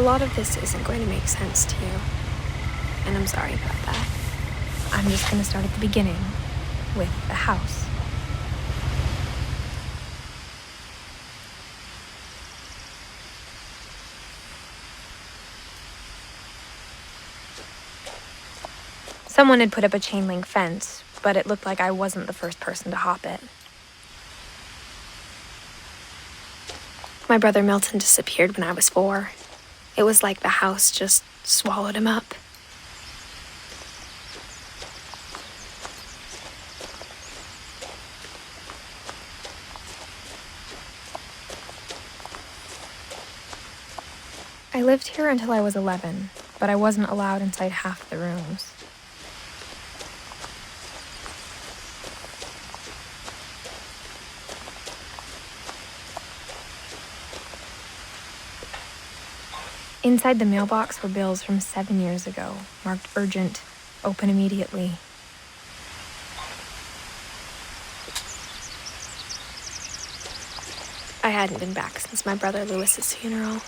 lot of this isn't going to make sense to you, and I'm sorry about that. I'm just going to start at the beginning with the house. Someone had put up a chain link fence, but it looked like I wasn't the first person to hop it. My brother Milton disappeared when I was 4. It was like the house just swallowed him up. I lived here until I was 11, but I wasn't allowed inside half the rooms. Inside the mailbox were bills from 7 years ago, marked urgent, open immediately. I hadn't been back since my brother Lewis's funeral.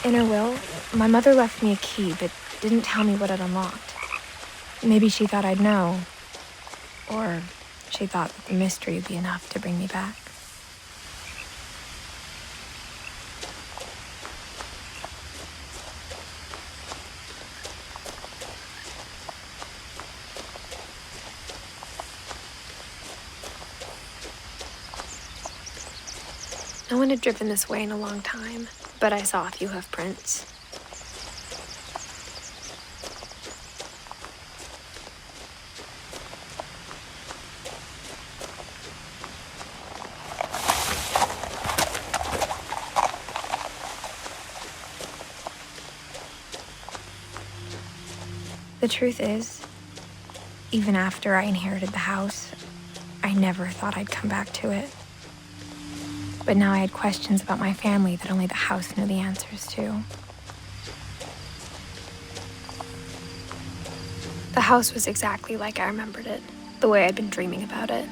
In her will, my mother left me a key, but didn't tell me what it unlocked. Maybe she thought I'd know, or she thought that the mystery would be enough to bring me back. No one had driven this way in a long time, but I saw a few hoof prints. The truth is, even after I inherited the house, I never thought I'd come back to it. But now I had questions about my family that only the house knew the answers to. The house was exactly like I remembered it, the way I'd been dreaming about it.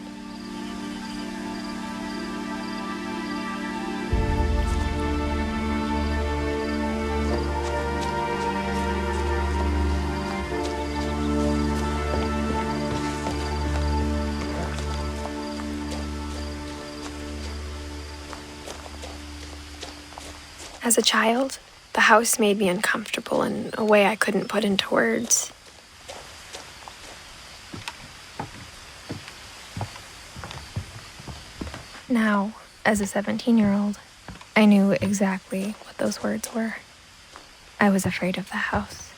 As a child, the house made me uncomfortable in a way I couldn't put into words. Now, as a 17-year-old, I knew exactly what those words were. I was afraid of the house.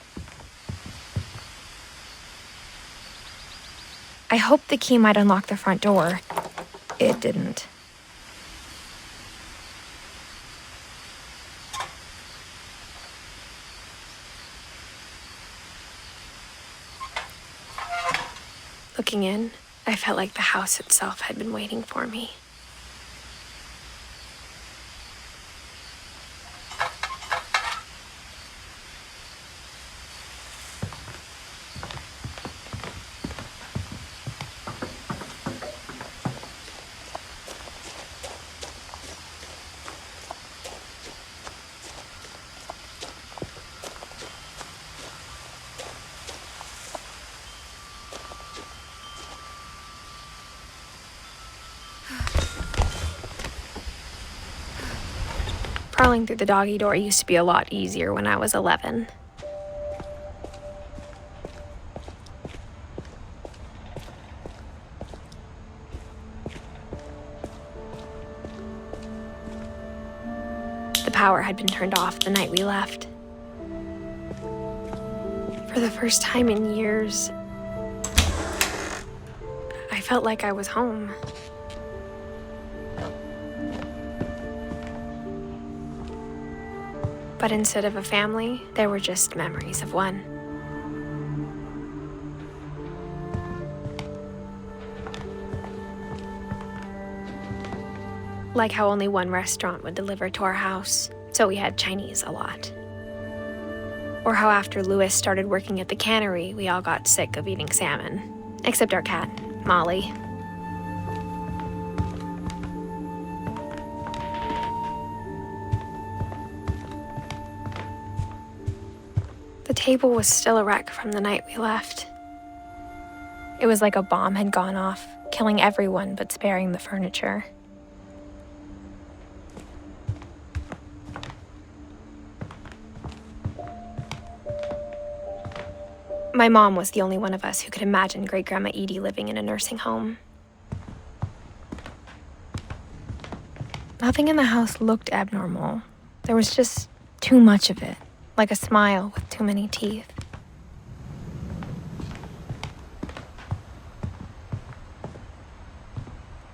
I hoped the key might unlock the front door. It didn't. Looking in, I felt like the house itself had been waiting for me. Crawling through the doggy door used to be a lot easier when I was 11. The power had been turned off the night we left. For the first time in years, I felt like I was home. But instead of a family, there were just memories of one. Like how only one restaurant would deliver to our house, so we had Chinese a lot. Or how after Lewis started working at the cannery, we all got sick of eating salmon. Except our cat, Molly. table was still a wreck from the night we left. It was like a bomb had gone off, killing everyone but sparing the furniture. My mom was the only one of us who could imagine Great-Grandma Edie living in a nursing home. Nothing in the house looked abnormal. There was just too much of it, like a smile with too many teeth.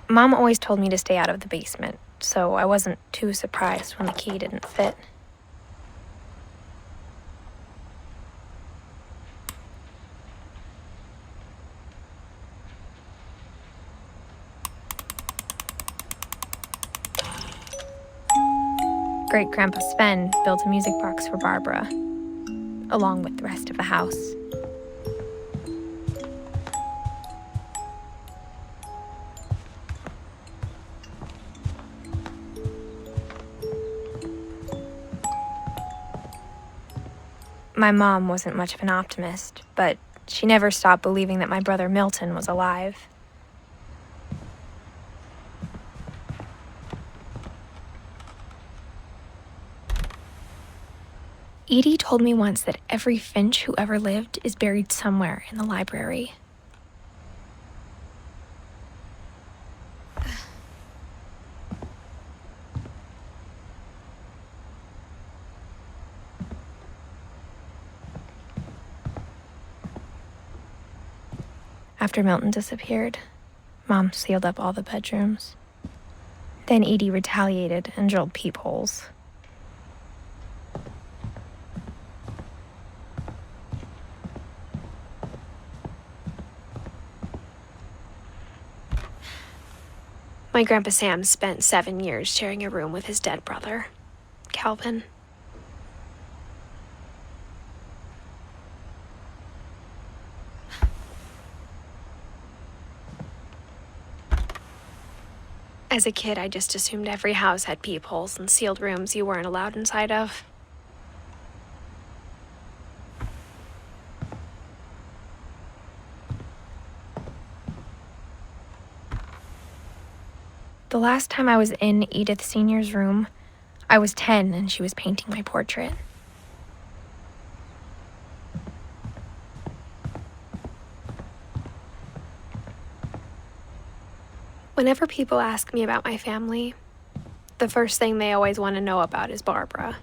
Mom always told me to stay out of the basement, so I wasn't too surprised when the key didn't fit. Great-Grandpa Sven built a music box for Barbara, along with the rest of the house. My mom wasn't much of an optimist, but she never stopped believing that my brother Milton was alive. Edie told me once that every Finch who ever lived is buried somewhere in the library. After Milton disappeared, Mom sealed up all the bedrooms. Then Edie retaliated and drilled peepholes. My Grandpa Sam spent 7 years sharing a room with his dead brother, Calvin. As a kid, I just assumed every house had peepholes and sealed rooms you weren't allowed inside of. The last time I was in Edith Sr.'s room, I was 10 and she was painting my portrait. Whenever people ask me about my family, the first thing they always want to know about is Barbara.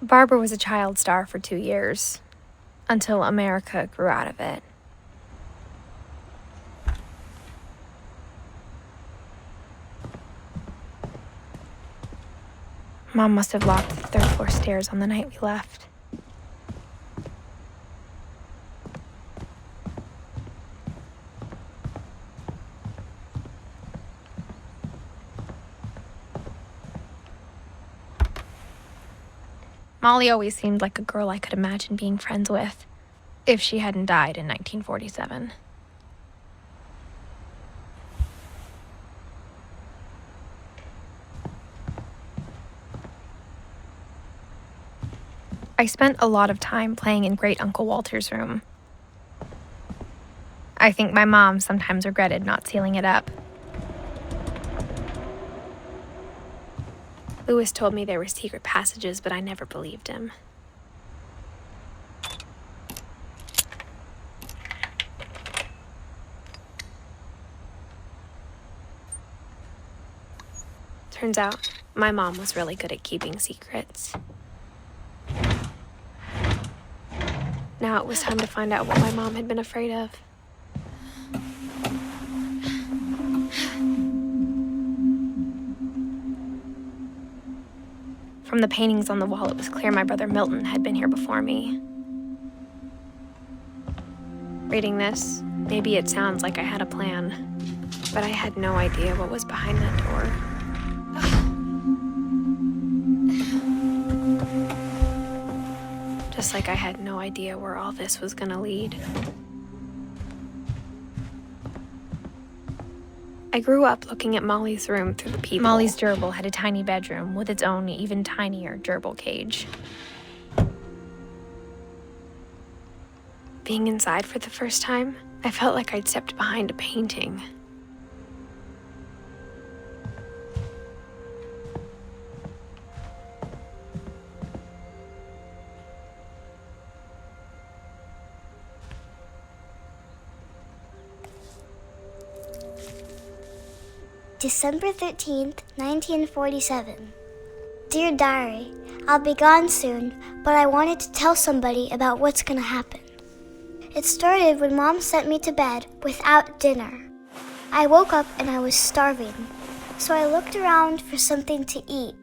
Barbara was a child star for 2 years, until America grew out of it. Mom must have locked the third-floor stairs on the night we left. Molly always seemed like a girl I could imagine being friends with, if she hadn't died in 1947. I spent a lot of time playing in Great Uncle Walter's room. I think my mom sometimes regretted not sealing it up. Lewis told me there were secret passages, but I never believed him. Turns out, my mom was really good at keeping secrets. Now it was time to find out what my mom had been afraid of. From the paintings on the wall, it was clear my brother Milton had been here before me. Reading this, maybe it sounds like I had a plan, but I had no idea what was behind that door. Just like I had no idea where all this was gonna lead. I grew up looking at Molly's room through the peephole. Molly's gerbil had a tiny bedroom with its own even tinier gerbil cage. Being inside for the first time, I felt like I'd stepped behind a painting. December 13th, 1947. Dear Diary, I'll be gone soon, but I wanted to tell somebody about what's gonna happen. It started when Mom sent me to bed without dinner. I woke up and I was starving, so I looked around for something to eat.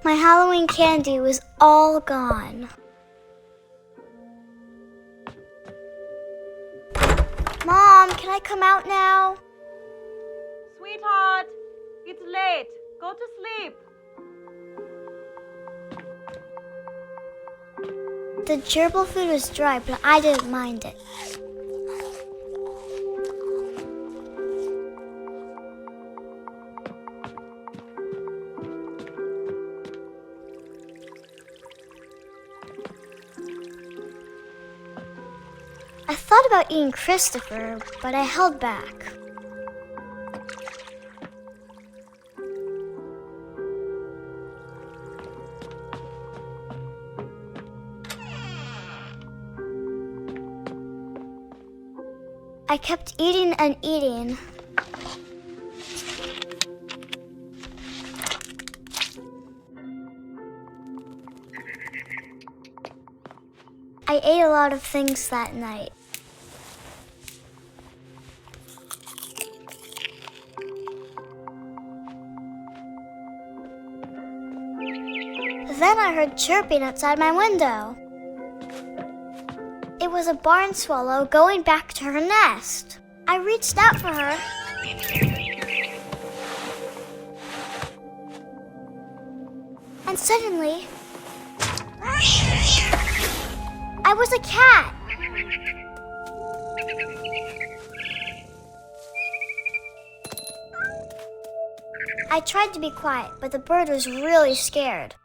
My Halloween candy was all gone. Mom, can I come out now? Sweetheart, it's late. Go to sleep. The gerbil food was dry, but I didn't mind it. I thought about eating Christopher, but I held back. I kept eating and eating. I ate a lot of things that night. Then I heard chirping outside my window. It was a barn swallow going back to her nest. I reached out for her. And suddenly, I was a cat. I tried to be quiet, but the bird was really scared.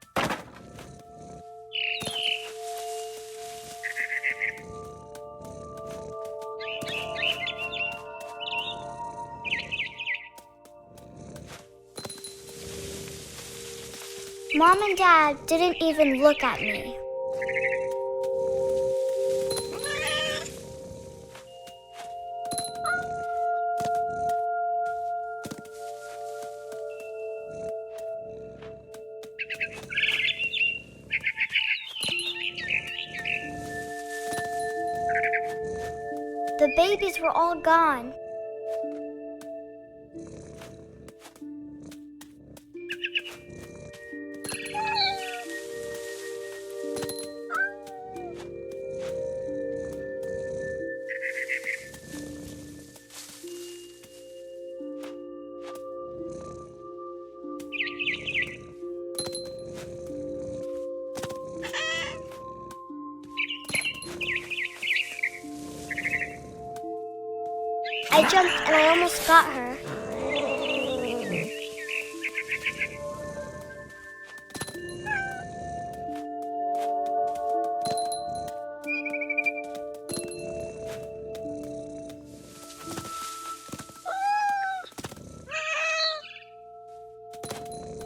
Mom and Dad didn't even look at me. The babies were all gone. I jumped and I almost got her.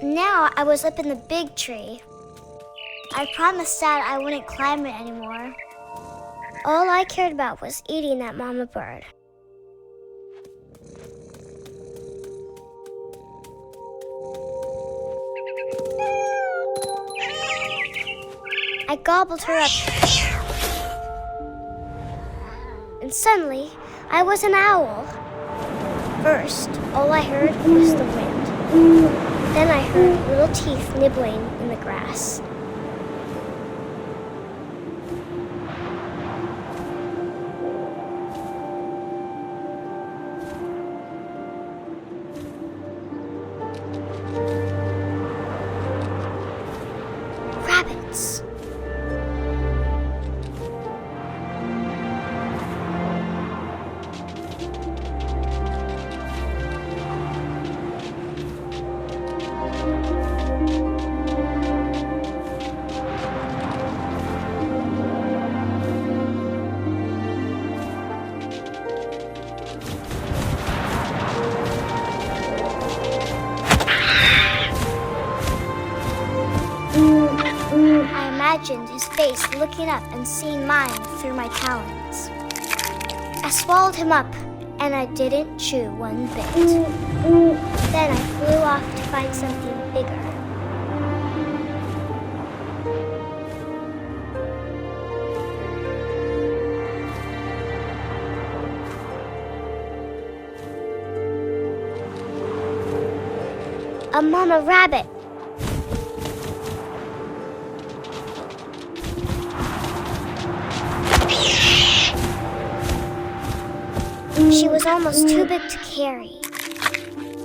Now I was up in the big tree. I promised Dad I wouldn't climb it anymore. All I cared about was eating that mama bird. I gobbled her up. And suddenly, I was an owl. First, all I heard was the wind. Then I heard little teeth nibbling in the grass. Rabbit. vignettes. I imagined his face looking up and seeing mine through my talons. I swallowed him up, and I didn't chew one bit. Then I flew off to find something bigger. A mama rabbit. She was almost too big to carry.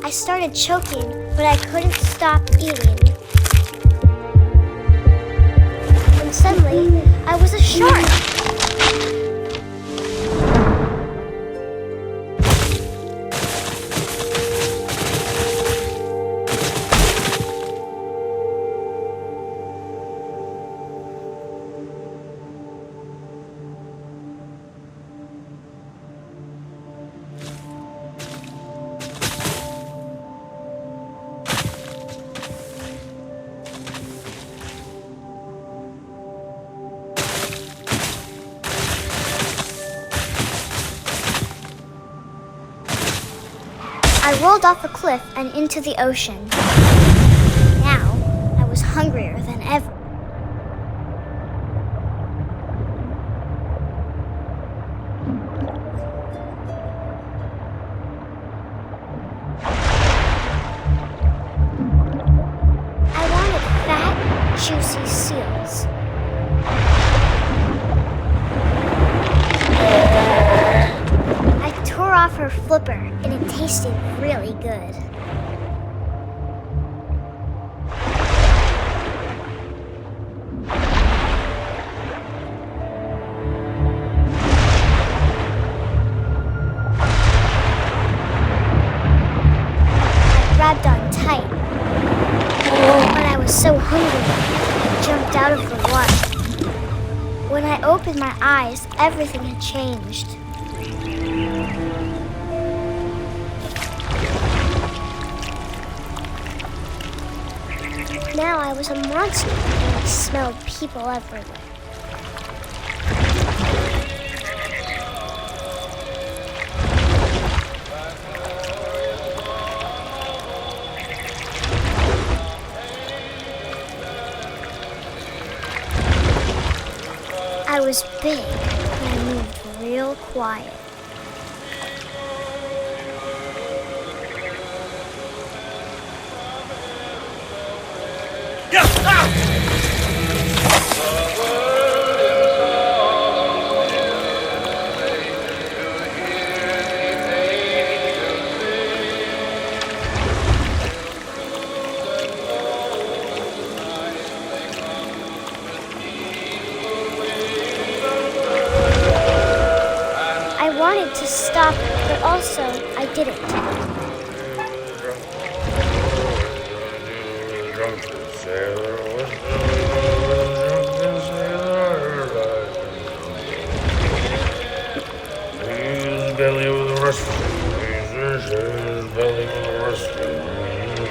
I started choking, but I couldn't stop eating. And suddenly, I was a shark. I rolled off a cliff and into the ocean. Now, I was hungrier than ever. I wanted fat, juicy seals. I tore off her flipper, and it tasted really good. I grabbed on tight. When I was so hungry, I jumped out of the water. When I opened my eyes, everything had changed. Now I was a monster, and I smelled people everywhere. I was big, and I moved real quiet. I wanted to stop, but also I didn't. Belly with a rusty razor, belly with a rusty razor,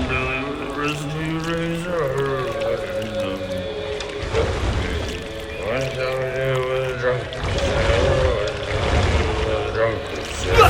belly with a rusty razor. What shall we do with a drunken sailor? What shall we do with a drunken sailor?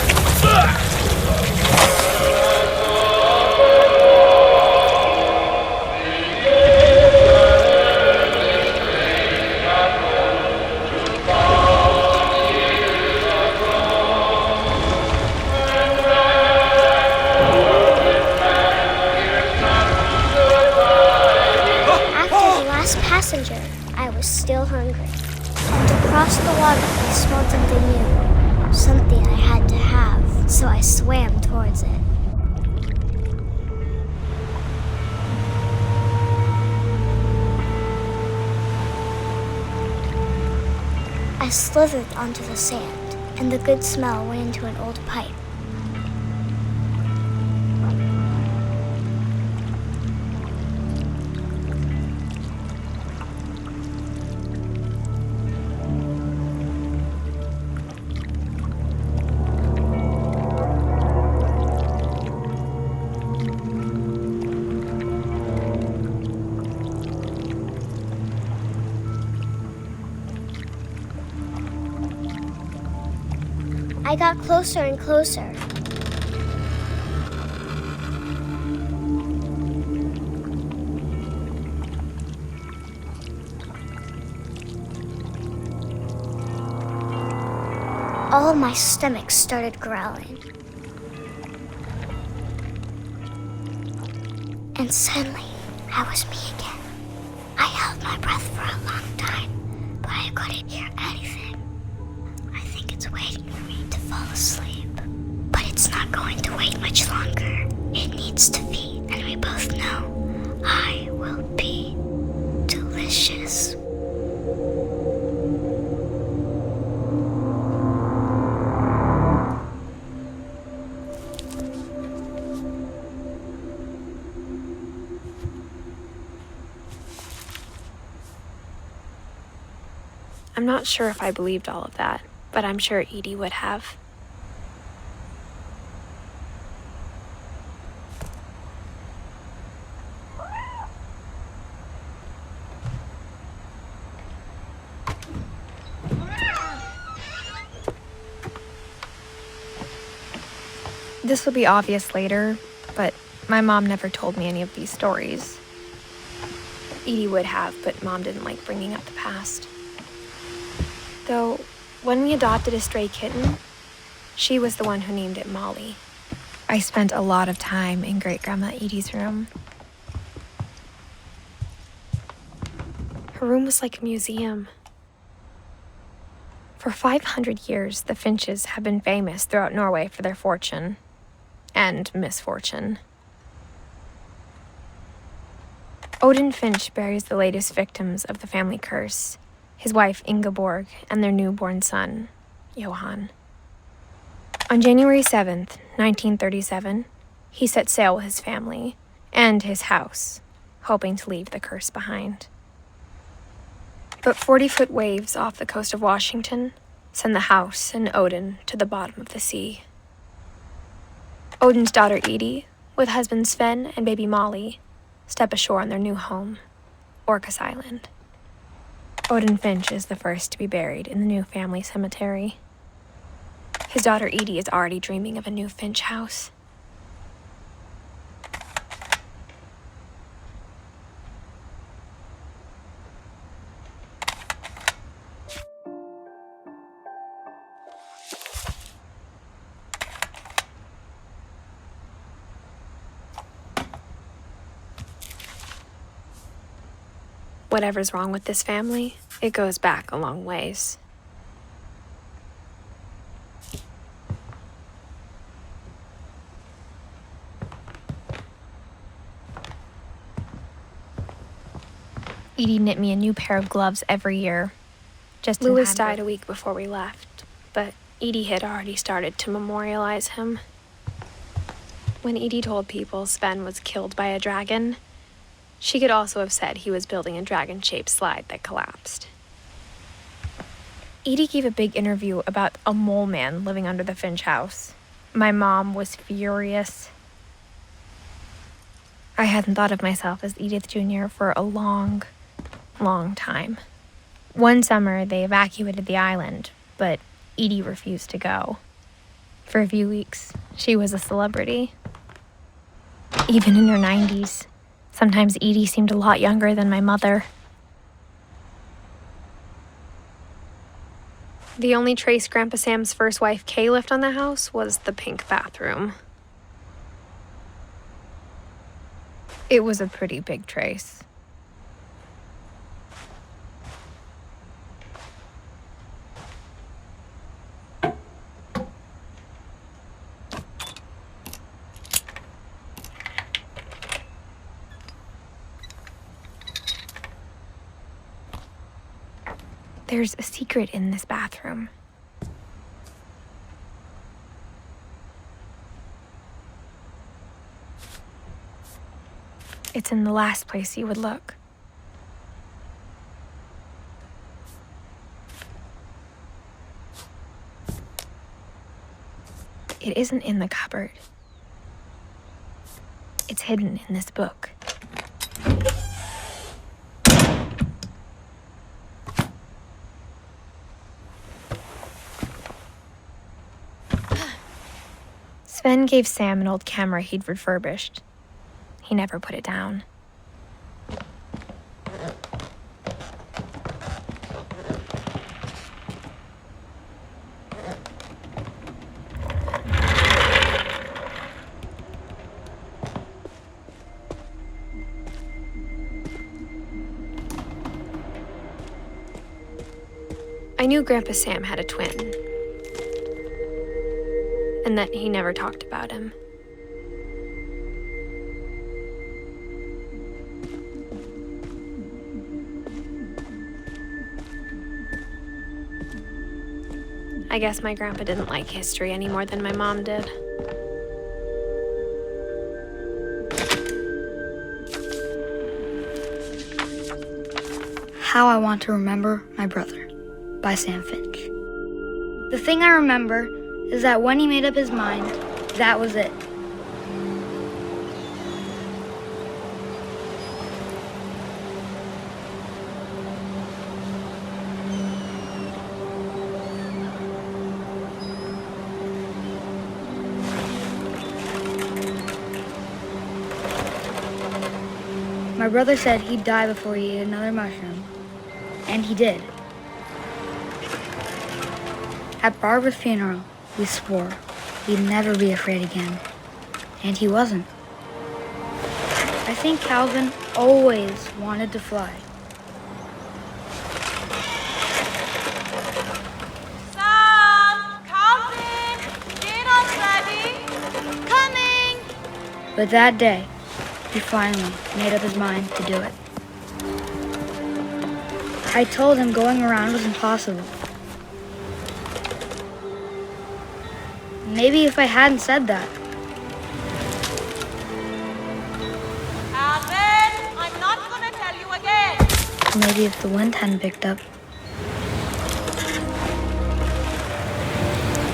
Passenger, I was still hungry. And across the water, I smelled something new. Something I had to have, so I swam towards it. I slithered onto the sand, and the good smell went into an old pipe. I got closer and closer. All of my stomach started growling. And suddenly, I was me again. I held my breath for a long time, but I couldn't hear anything. I think it's waiting for me to fall asleep. But it's not going to wait much longer. It needs to feed, and we both know I will be delicious. I'm not sure if I believed all of that, but I'm sure Edie would have. This will be obvious later, but my mom never told me any of these stories. Edie would have, but Mom didn't like bringing up the past. Though, when we adopted a stray kitten, she was the one who named it Molly. I spent a lot of time in Great-Grandma Edie's room. Her room was like a museum. For 500 years, the Finches have been famous throughout Norway for their fortune and misfortune. Odin Finch buries the latest victims of the family curse, his wife Ingeborg and their newborn son, Johan. On January 7th, 1937, he set sail with his family and his house, hoping to leave the curse behind. But 40-foot waves off the coast of Washington send the house and Odin to the bottom of the sea. Odin's daughter Edie, with husband Sven and baby Molly, step ashore on their new home, Orcas Island. Odin Finch is the first to be buried in the new family cemetery. His daughter Edie is already dreaming of a new Finch house. Whatever's wrong with this family, it goes back a long ways. Edie knit me a new pair of gloves every year. Louis died a week before we left, but Edie had already started to memorialize him. When Edie told people Sven was killed by a dragon, she could also have said he was building a dragon-shaped slide that collapsed. Edie gave a big interview about a mole man living under the Finch house. My mom was furious. I hadn't thought of myself as Edith Jr. for a long time. One summer, they evacuated the island, but Edie refused to go. For a few weeks, she was a celebrity. Even in her 90s. Sometimes Edie seemed a lot younger than my mother. The only trace Grandpa Sam's first wife, Kay, left on the house was the pink bathroom. It was a pretty big trace. There's a secret in this bathroom. It's in the last place you would look. It isn't in the cupboard. It's hidden in this book. Sven gave Sam an old camera he'd refurbished. He never put it down. I knew Grandpa Sam had a twin, and that he never talked about him. I guess my grandpa didn't like history any more than my mom did. How I Want to Remember My Brother by Sam Finch. The thing I remember is that when he made up his mind, that was it. My brother said he'd die before he ate another mushroom, and he did. At Barbara's funeral, we swore we'd never be afraid again, and he wasn't. I think Calvin always wanted to fly. Sam! Calvin! Dinner's ready! Coming! But that day, he finally made up his mind to do it. I told him going around was impossible. Maybe if I hadn't said that, Alvin, I'm not gonna tell you again. maybe if the wind hadn't picked up,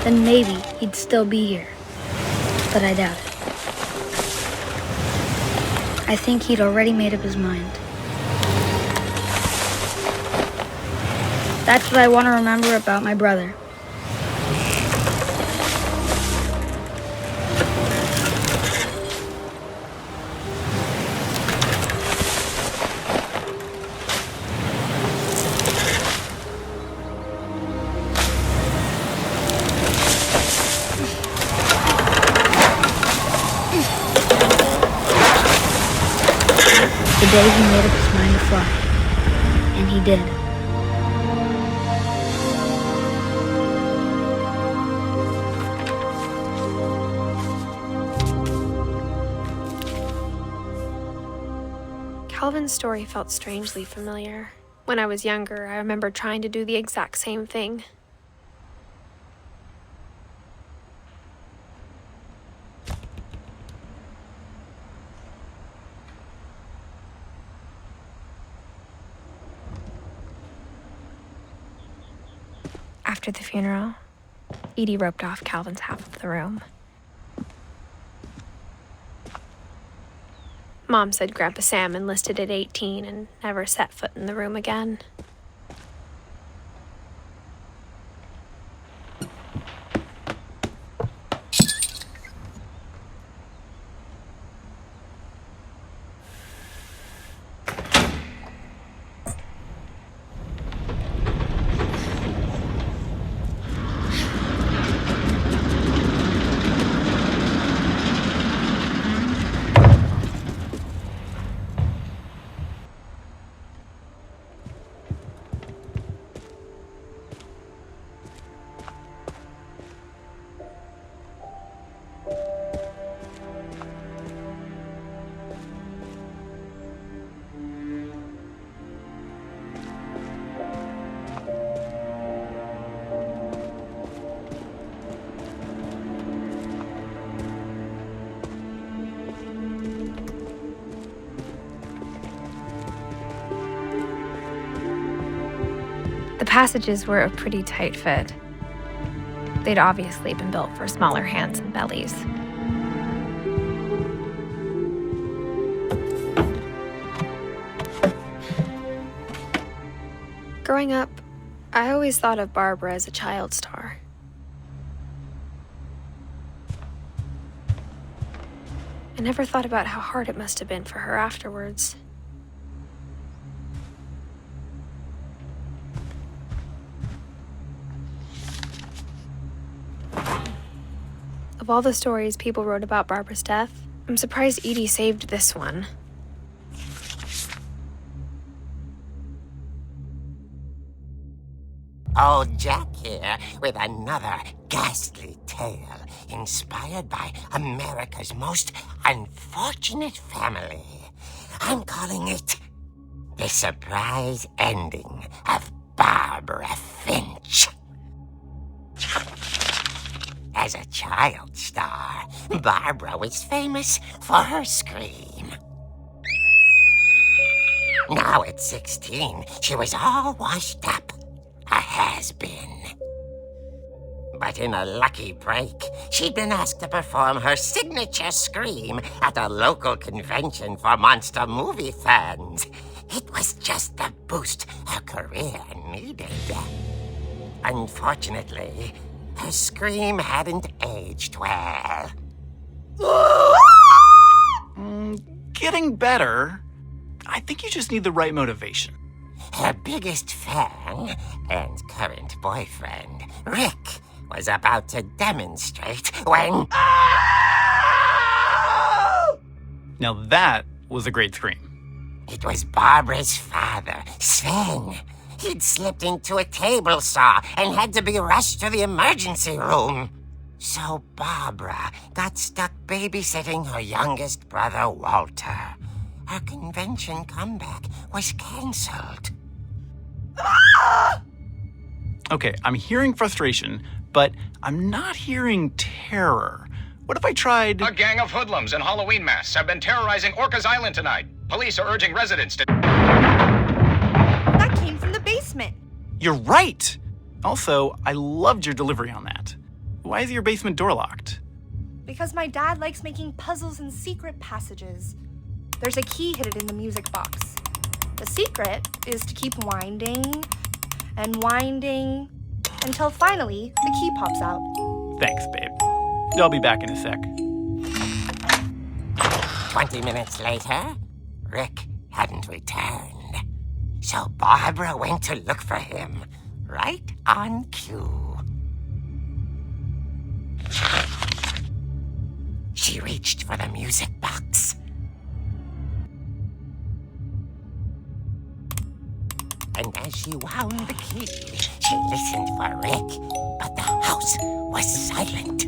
then maybe he'd still be here. But I doubt it. I think he'd already made up his mind. That's what I want to remember about my brother. The day he made up his mind to fly. And he did. Calvin's story felt strangely familiar. When I was younger, I remember trying to do the exact same thing. After the funeral, Edie roped off Calvin's half of the room. Mom said Grandpa Sam enlisted at 18 and never set foot in the room again. The passages were a pretty tight fit. They'd obviously been built for smaller hands and bellies. Growing up, I always thought of Barbara as a child star. I never thought about how hard it must have been for her afterwards. Of all the stories people wrote about Barbara's death, I'm surprised Edie saved this one. Old Jack here with another ghastly tale inspired by America's most unfortunate family. I'm calling it The Surprise Ending of Barbara Finch. As a child star, Barbara was famous for her scream. Now at 16, she was all washed up. A has-been. But in a lucky break, she'd been asked to perform her signature scream at a local convention for monster movie fans. It was just the boost her career needed. Unfortunately, her scream hadn't aged well. Getting better. I think you just need the right motivation. Her biggest fan and current boyfriend, Rick, was about to demonstrate when... Now that was a great scream. It was Barbara's father, Sven. He'd slipped into a table saw and had to be rushed to the emergency room. So Barbara got stuck babysitting her youngest brother, Walter. Her convention comeback was cancelled. Okay, I'm hearing frustration, but I'm not hearing terror. What if I tried... A gang of hoodlums in Halloween masks have been terrorizing Orcas Island tonight. Police are urging residents to... That came from the basement. You're right! Also, I loved your delivery on that. Why is your basement door locked? Because my dad likes making puzzles and secret passages. There's a key hidden in the music box. The secret is to keep winding and winding until finally the key pops out. Thanks, babe. I'll be back in a sec. 20 minutes later, Rick hadn't returned. So Barbara went to look for him, right on cue. She reached for the music box. And as she wound the key, she listened for Rick, but the house was silent.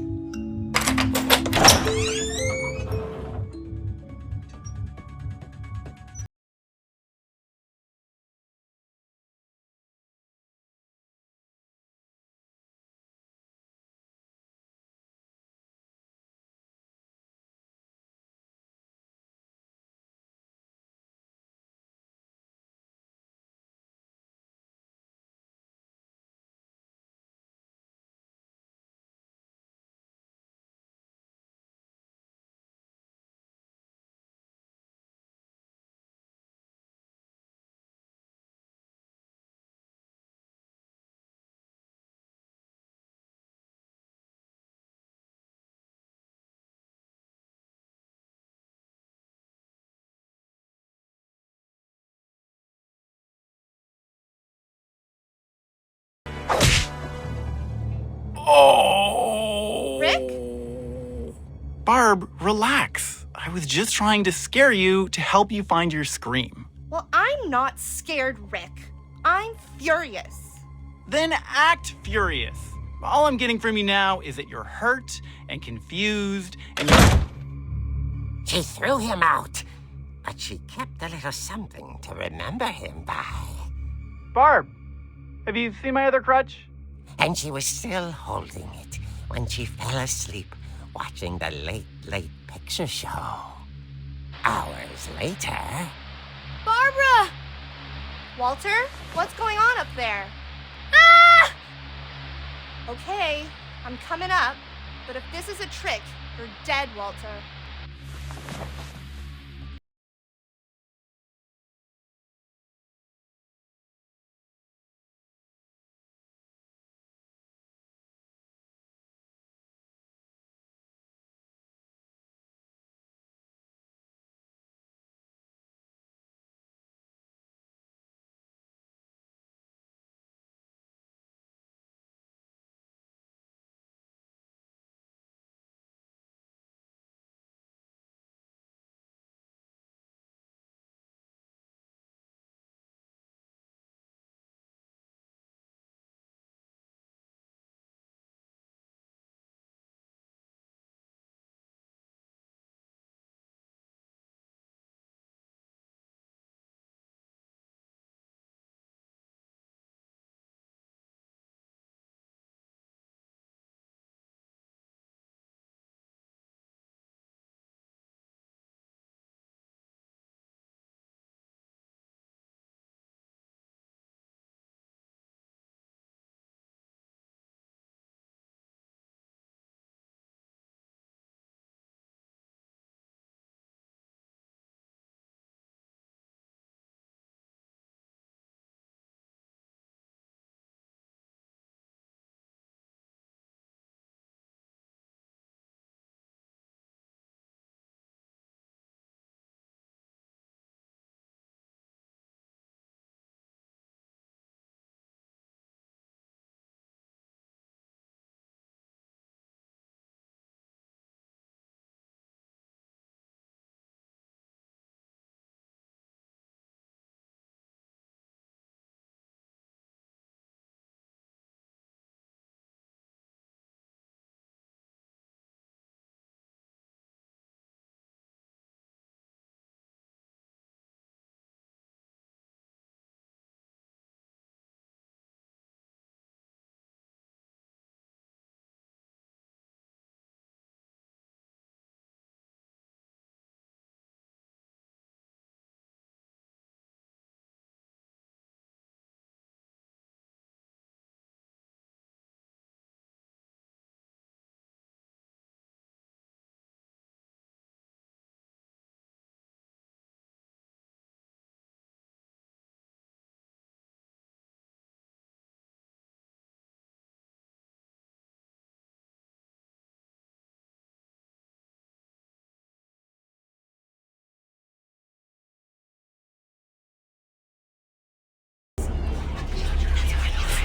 Oh! Rick? Barb, relax. I was just trying to scare you to help you find your scream. Well, I'm not scared, Rick. I'm furious. Then act furious. All I'm getting from you now is that you're hurt and confused and She threw him out, but she kept a little something to remember him by. Barb, have you seen my other crutch? And she was still holding it when she fell asleep watching the Late Picture Show. Hours later... Barbara! Walter, what's going on up there? Okay, I'm coming up, but if this is a trick, you're dead, Walter.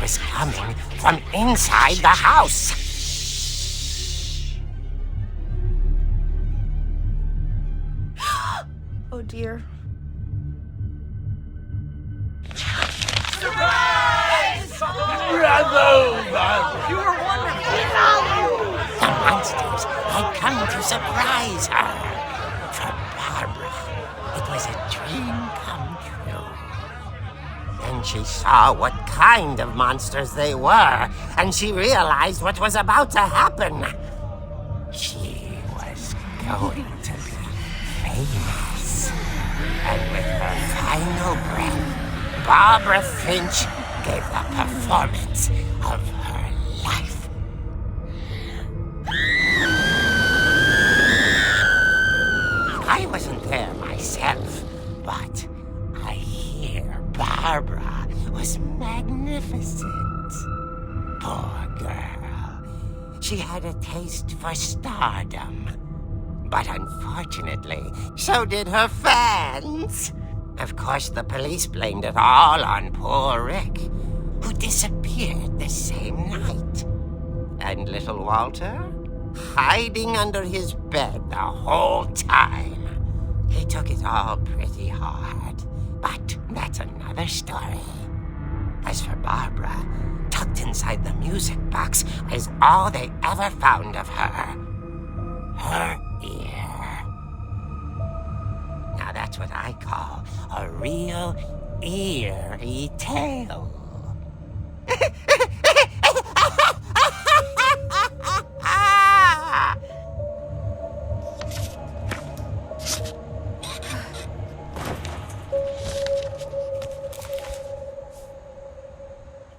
Was coming from inside the house. Oh dear. The monsters had come to surprise her. For Barbara, it was a dream come true. Then she saw what kind of monsters they were, and she realized what was about to happen. She was going to be famous. And with her final breath, Barbara Finch gave the performance of her life. I wasn't there myself, but I hear Barbara was magnificent. Poor girl. She had a taste for stardom. But unfortunately, so did her fans. Of course, the police blamed it all on poor Rick, who disappeared the same night. And little Walter? Hiding under his bed the whole time. He took it all pretty hard, but that's another story. As for Barbara, tucked inside the music box is all they ever found of her. Her ear. Now that's what I call a real eerie tale.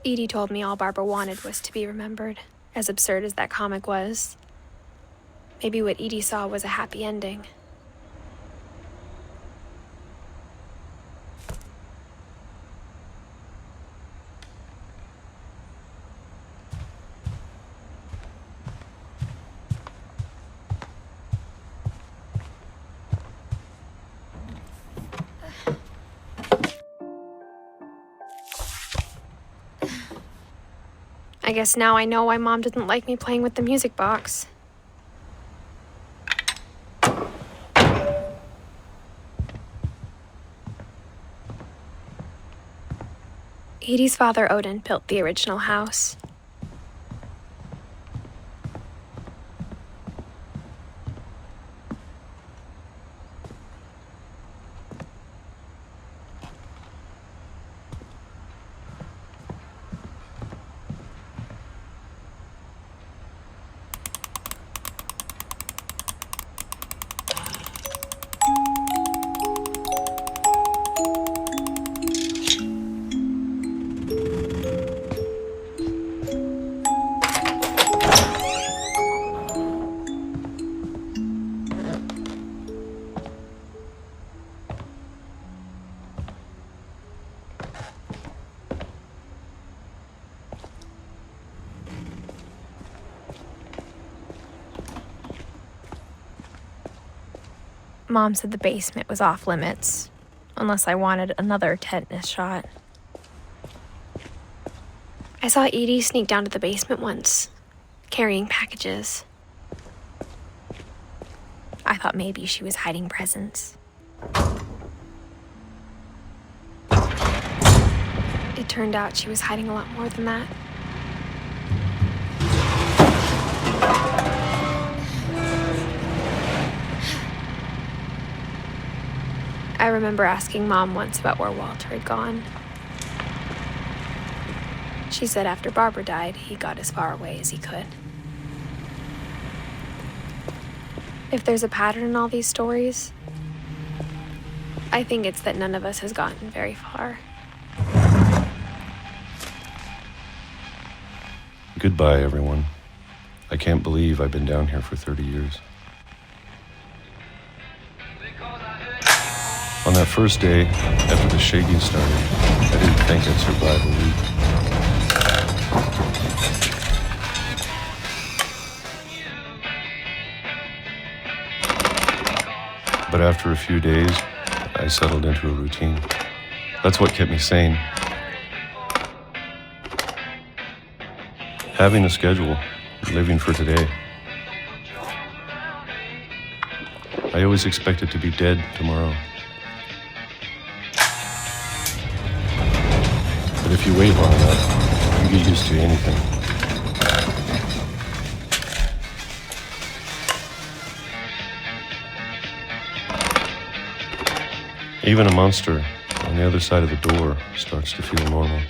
Edie told me all Barbara wanted was to be remembered, as absurd as that comic was. Maybe what Edie saw was a happy ending. I guess now I know why Mom didn't like me playing with the music box. Edie's father, Odin, built the original house. Mom said the basement was off limits, unless I wanted another tetanus shot. I saw Edie sneak down to the basement once, carrying packages. I thought maybe she was hiding presents. It turned out she was hiding a lot more than that. I remember asking Mom once about where Walter had gone. She said after Barbara died, he got as far away as he could. If there's a pattern in all these stories, I think it's that none of us has gotten very far. Goodbye, everyone. I can't believe I've been down here for 30 years. On that first day, after the shaking started, I didn't think I'd survive a week. But after a few days, I settled into a routine. That's what kept me sane. Having a schedule, living for today. I always expected to be dead tomorrow. But if you wait long enough, you get used to anything. Even a monster on the other side of the door starts to feel normal.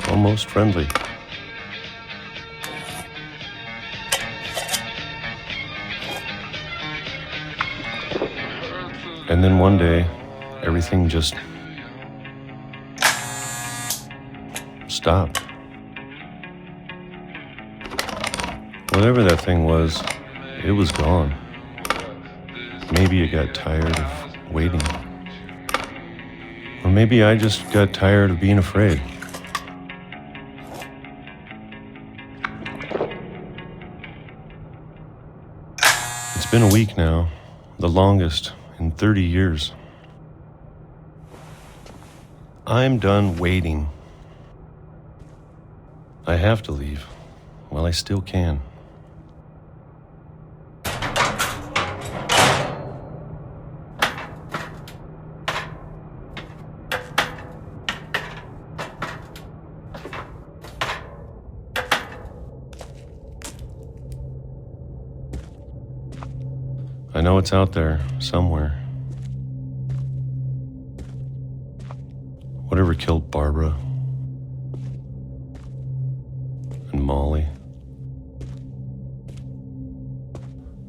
Almost friendly. And then one day, everything just stopped. Whatever that thing was, it was gone. Maybe it got tired of waiting. Or maybe I just got tired of being afraid. It's been a week now, the longest in 30 years. I'm done waiting. I have to leave while I still can. I know it's out there somewhere. Whatever killed Barbara and Molly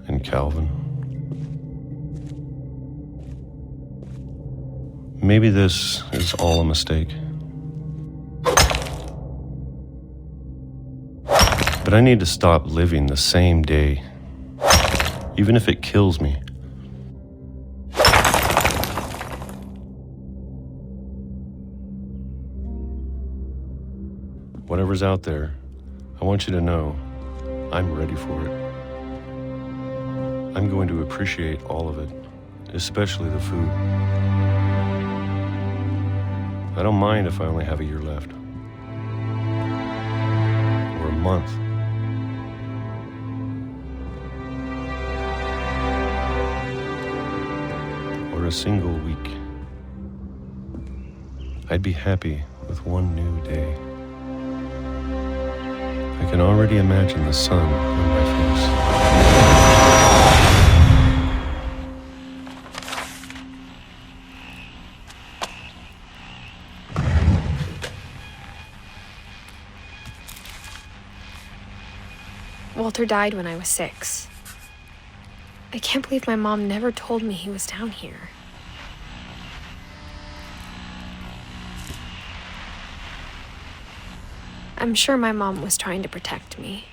and Calvin. Maybe this is all a mistake. But I need to stop living the same day, even if it kills me. Whatever's out there, I want you to know I'm ready for it. I'm going to appreciate all of it, especially the food. I don't mind if I only have a year left. Or a month. Or a single week. I'd be happy with one new day. I can already imagine the sun on my face. Walter died when I was 6. I can't believe my mom never told me he was down here. I'm sure my mom was trying to protect me.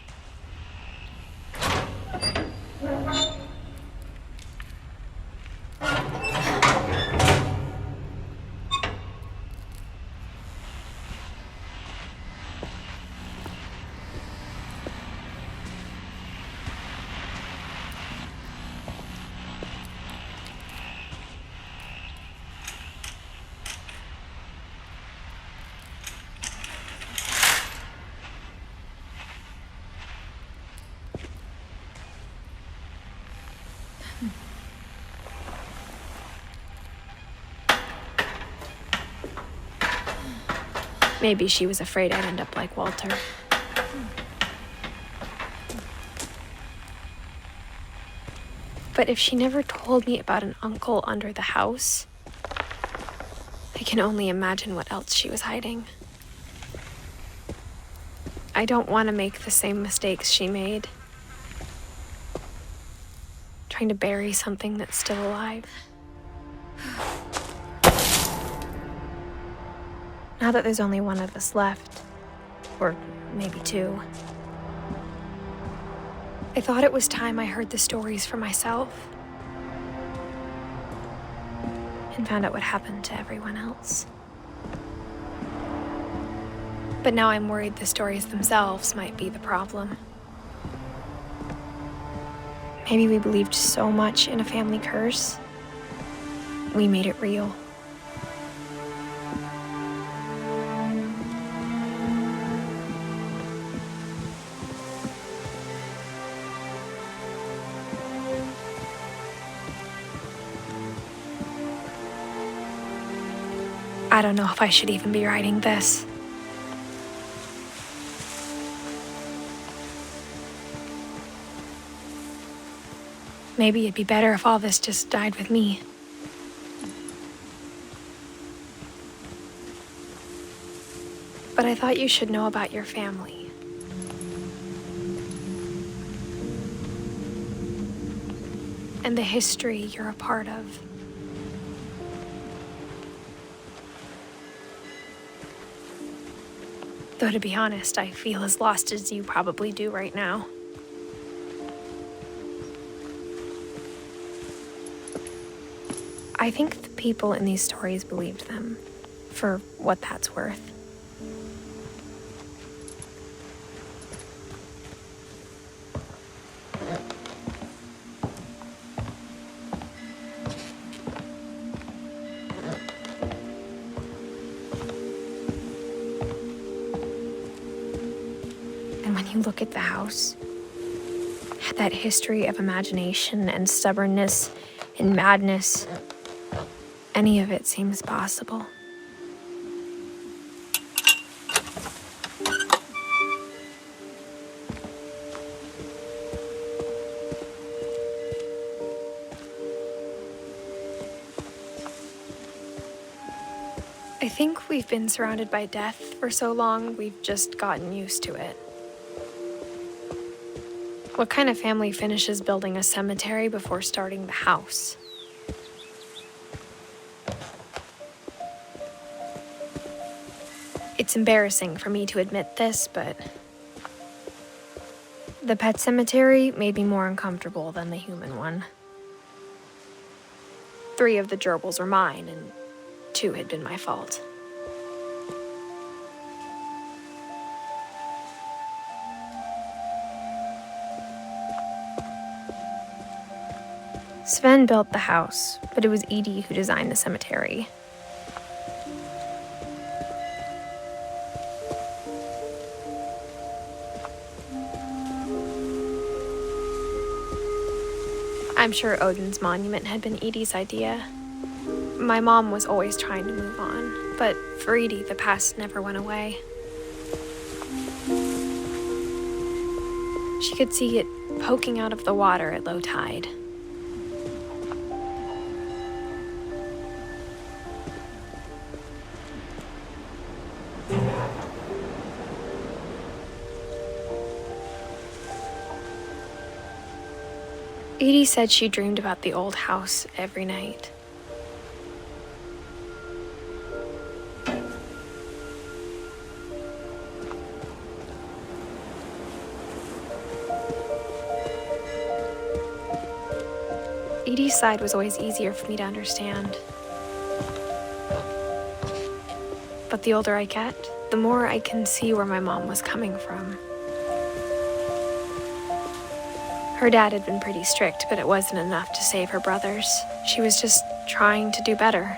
Maybe she was afraid I'd end up like Walter. But if she never told me about an uncle under the house, I can only imagine what else she was hiding. I don't want to make the same mistakes she made. Trying to bury something that's still alive. Now that there's only one of us left, or maybe 2, I thought it was time I heard the stories for myself and found out what happened to everyone else. But now I'm worried the stories themselves might be the problem. Maybe we believed so much in a family curse, we made it real. I don't know if I should even be writing this. Maybe it'd be better if all this just died with me. But I thought you should know about your family. And the history you're a part of. Though to be honest, I feel as lost as you probably do right now. I think the people in these stories believed them, for what that's worth. And when you look at the house, that history of imagination and stubbornness and madness, any of it seems possible. I think we've been surrounded by death for so long, we've just gotten used to it. What kind of family finishes building a cemetery before starting the house? It's embarrassing for me to admit this, but The pet cemetery made me more uncomfortable than the human one. 3 of the gerbils were mine, and 2 had been my fault. Sven built the house, but it was Edie who designed the cemetery. I'm sure Odin's monument had been Edie's idea. My mom was always trying to move on, but for Edie, the past never went away. She could see it poking out of the water at low tide. Edie said she dreamed about the old house every night. Edie's side was always easier for me to understand. But the older I get, the more I can see where my mom was coming from. Her dad had been pretty strict, but it wasn't enough to save her brothers. She was just trying to do better.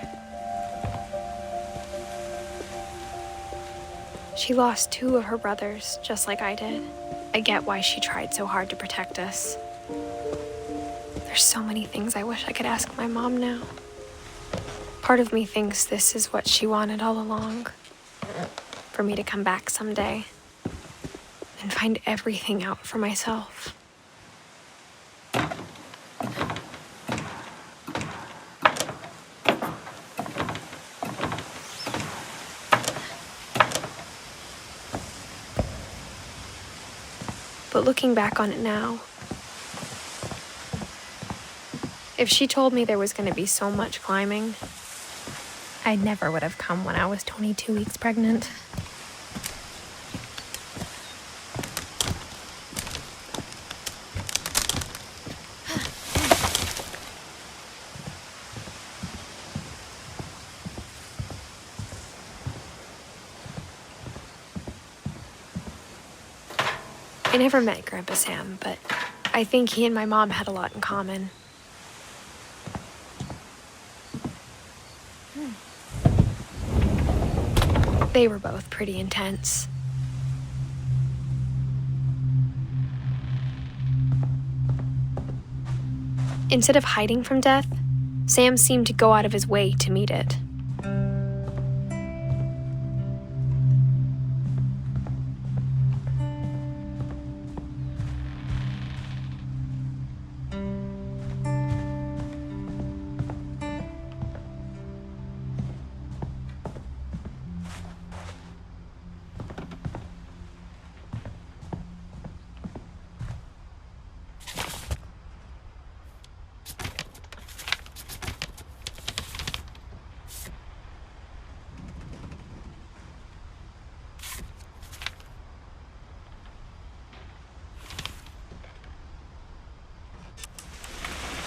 She lost 2 of her brothers, just like I did. I get why she tried so hard to protect us. There's so many things I wish I could ask my mom now. Part of me thinks this is what she wanted all along. For me to come back someday and find everything out for myself. But looking back on it now, if she told me there was going to be so much climbing, I never would have come when I was 22 weeks pregnant. I never met Grandpa Sam, but I think he and my mom had a lot in common. They were both pretty intense. Instead of hiding from death, Sam seemed to go out of his way to meet it.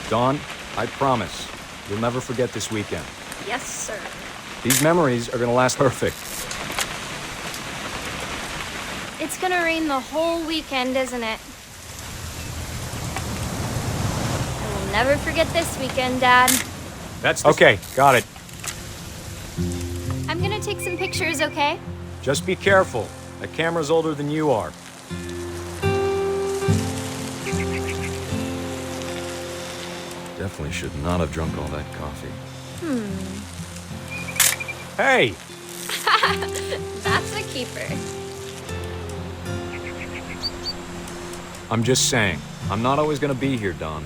Dawn, I promise, you'll never forget this weekend. Yes, sir. These memories are gonna last perfect. It's gonna rain the whole weekend, isn't it? I will never forget this weekend, Dad. That's okay, got it. I'm gonna take some pictures, okay? Just be careful. That camera's older than you are. Definitely should not have drunk all that coffee. Hey! That's a keeper. I'm just saying, I'm not always gonna be here, Dawn.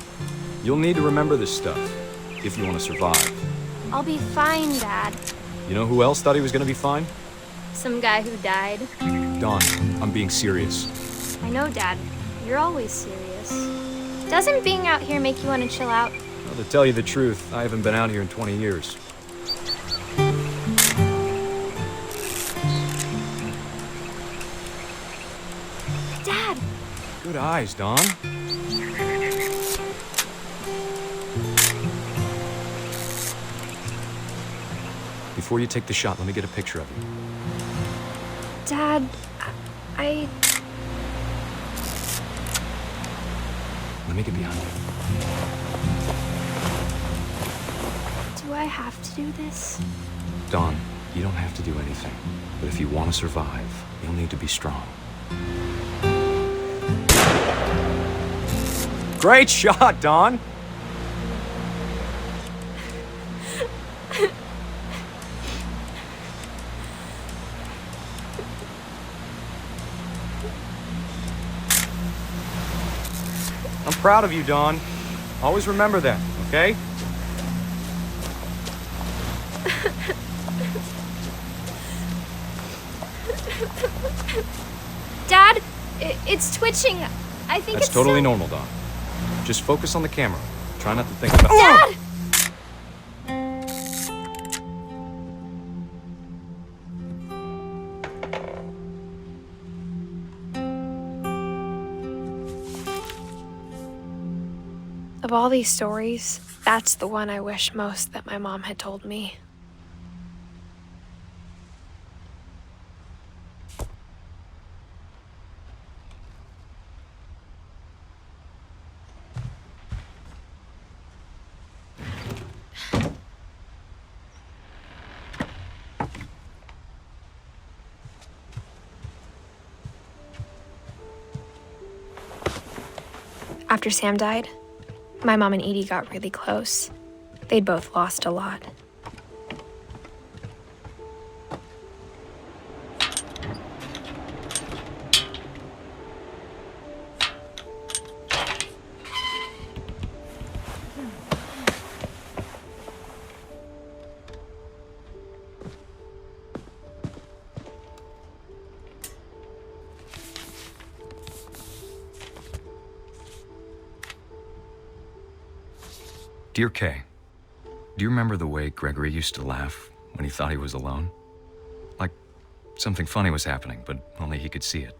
You'll need to remember this stuff, if you want to survive. I'll be fine, Dad. You know who else thought he was gonna be fine? Some guy who died. Dawn, I'm being serious. I know, Dad. You're always serious. Doesn't being out here make you want to chill out? Well, to tell you the truth, I haven't been out here in 20 years. Dad! Good eyes, Don. Before you take the shot, let me get a picture of you. Dad, I... Let me get behind you. Do I have to do this? Don, you don't have to do anything. But if you want to survive, you'll need to be strong. Great shot, Don! I'm proud of you, Don. Always remember that, okay? Dad, it's twitching. I think That's it's totally normal, Don. Just focus on the camera. Try not to think about— Dad! Of all these stories, that's the one I wish most that my mom had told me. After Sam died, my mom and Edie got really close. They'd both lost a lot. Dear Kay, do you remember the way Gregory used to laugh when he thought he was alone? Like something funny was happening, but only he could see it.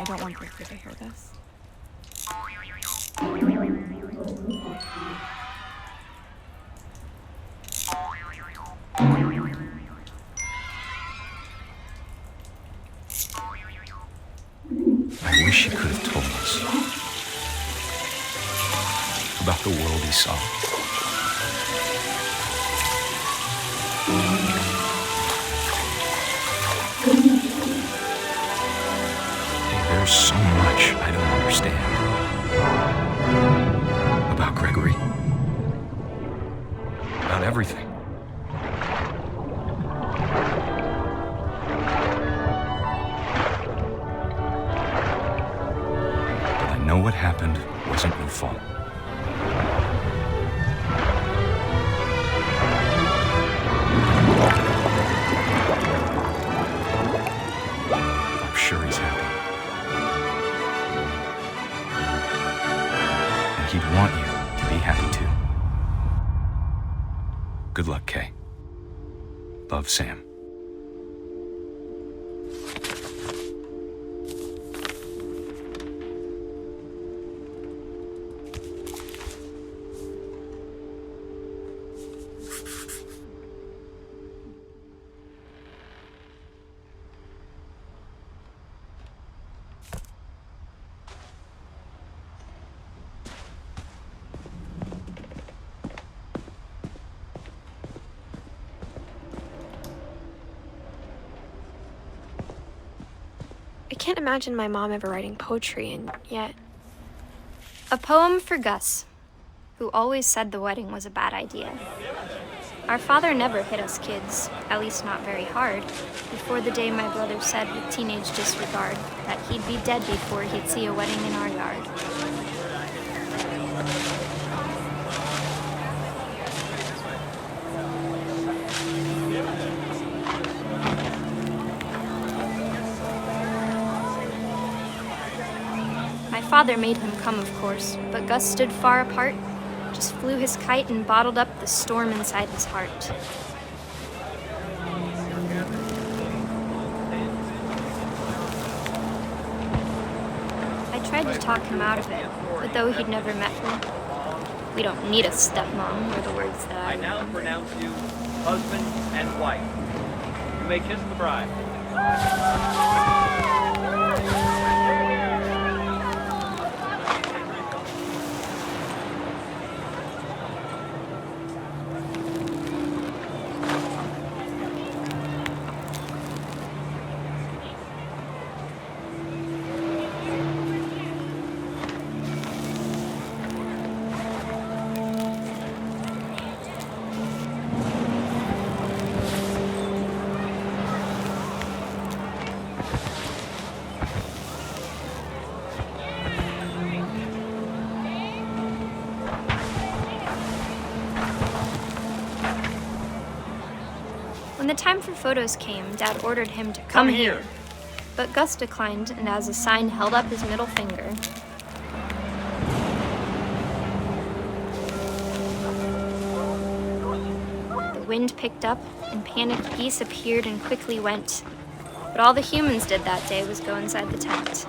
I don't want Gregory to hear this. I wish he could have told us about the world he saw. There's so much I don't understand about Gregory, about everything. But I know what happened wasn't your fault. I'm sure he's happy. And he'd want you to be happy too. Good luck, Kay. Love, Sam. I can't imagine my mom ever writing poetry, and yet... A poem for Gus, who always said the wedding was a bad idea. Our father never hit us kids, at least not very hard, before the day my brother said with teenage disregard that he'd be dead before he'd see a wedding in our yard. My father made him come, of course, but Gus stood far apart, just flew his kite and bottled up the storm inside his heart. I tried to talk him out of it, but though he'd never met me, we don't need a stepmom, were the words that I now pronounce you husband and wife. You may kiss the bride. When the time for photos came, Dad ordered him to come here. But Gus declined, and as a sign held up his middle finger. The wind picked up, and panicked geese appeared and quickly went. But all the humans did that day was go inside the tent.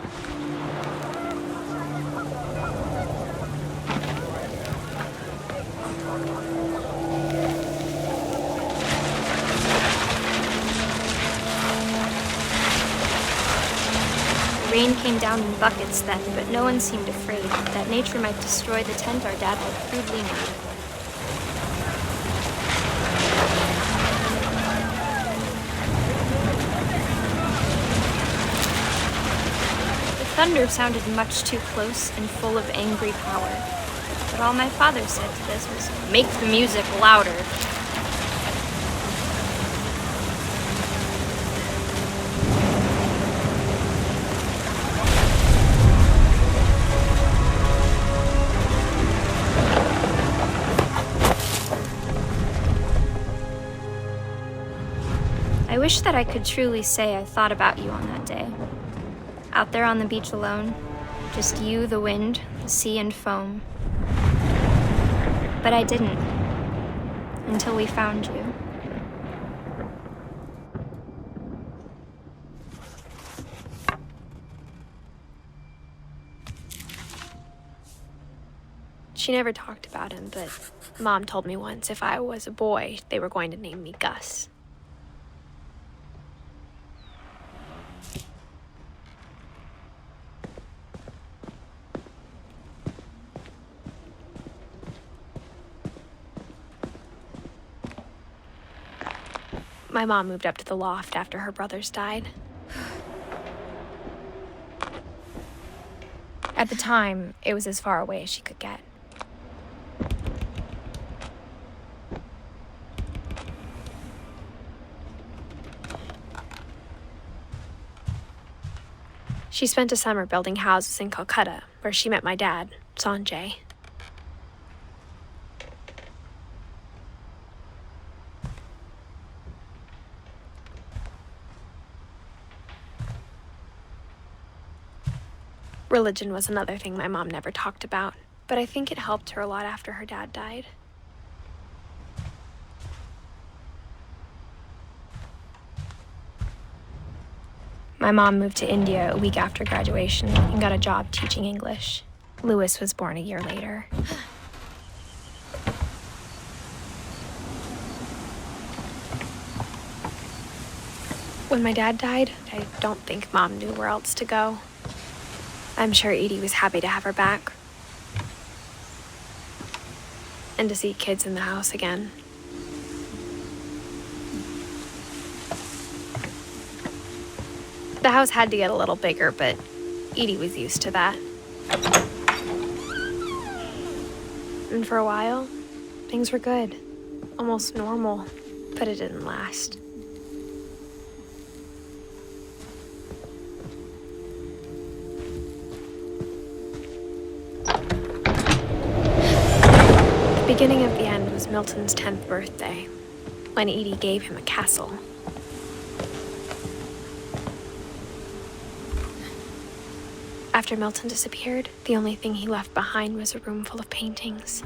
Rain came down in buckets then, but no one seemed afraid that nature might destroy the tent our dad had crudely made. The thunder sounded much too close and full of angry power, but all my father said to this was, "Make the music louder." I wish that I could truly say I thought about you on that day. Out there on the beach alone, just you, the wind, the sea, and foam. But I didn't, until we found you. She never talked about him, but Mom told me once if I was a boy, they were going to name me Gus. My mom moved up to the loft after her brothers died. At the time, it was as far away as she could get. She spent a summer building houses in Calcutta, where she met my dad, Sanjay. Religion was another thing my mom never talked about, but I think it helped her a lot after her dad died. My mom moved to India a week after graduation and got a job teaching English. Louis was born a year later. When my dad died, I don't think Mom knew where else to go. I'm sure Edie was happy to have her back. And to see kids in the house again. The house had to get a little bigger, but Edie was used to that. And for a while, things were good. Almost normal, but it didn't last. The beginning of the end was Milton's 10th birthday, when Edie gave him a castle. After Milton disappeared, the only thing he left behind was a room full of paintings.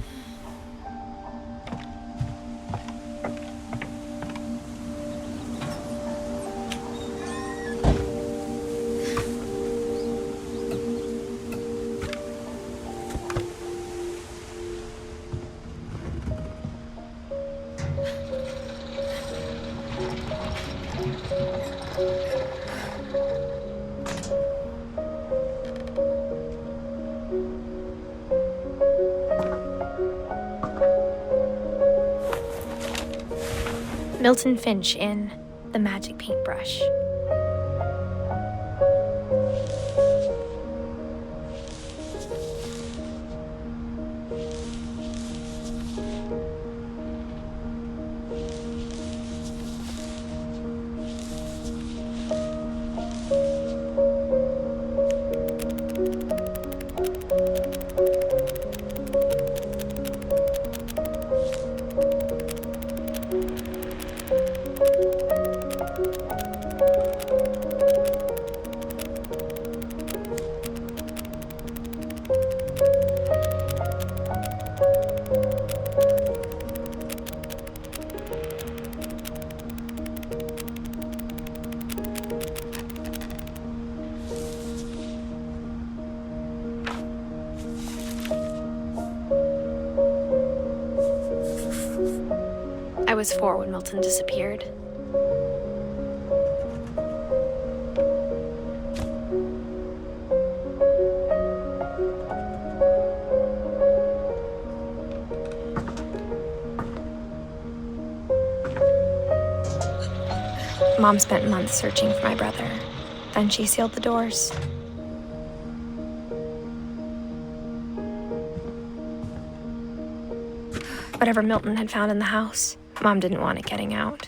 Milton Finch in The Magic Paintbrush. I was 4 when Milton disappeared. Mom spent months searching for my brother. Then she sealed the doors. Whatever Milton had found in the house, Mom didn't want it getting out.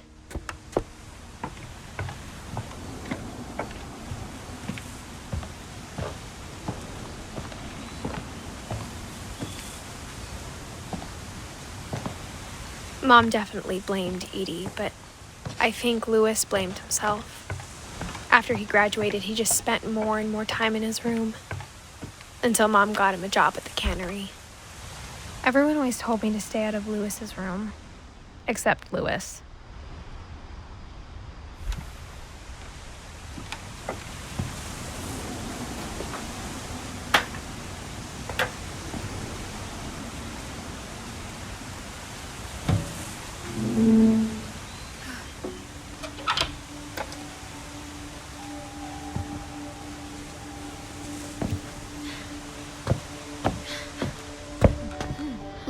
Mom definitely blamed Edie, but I think Louis blamed himself. After he graduated, he just spent more and more time in his room, until Mom got him a job at the cannery. Everyone always told me to stay out of Louis's room, except Louis.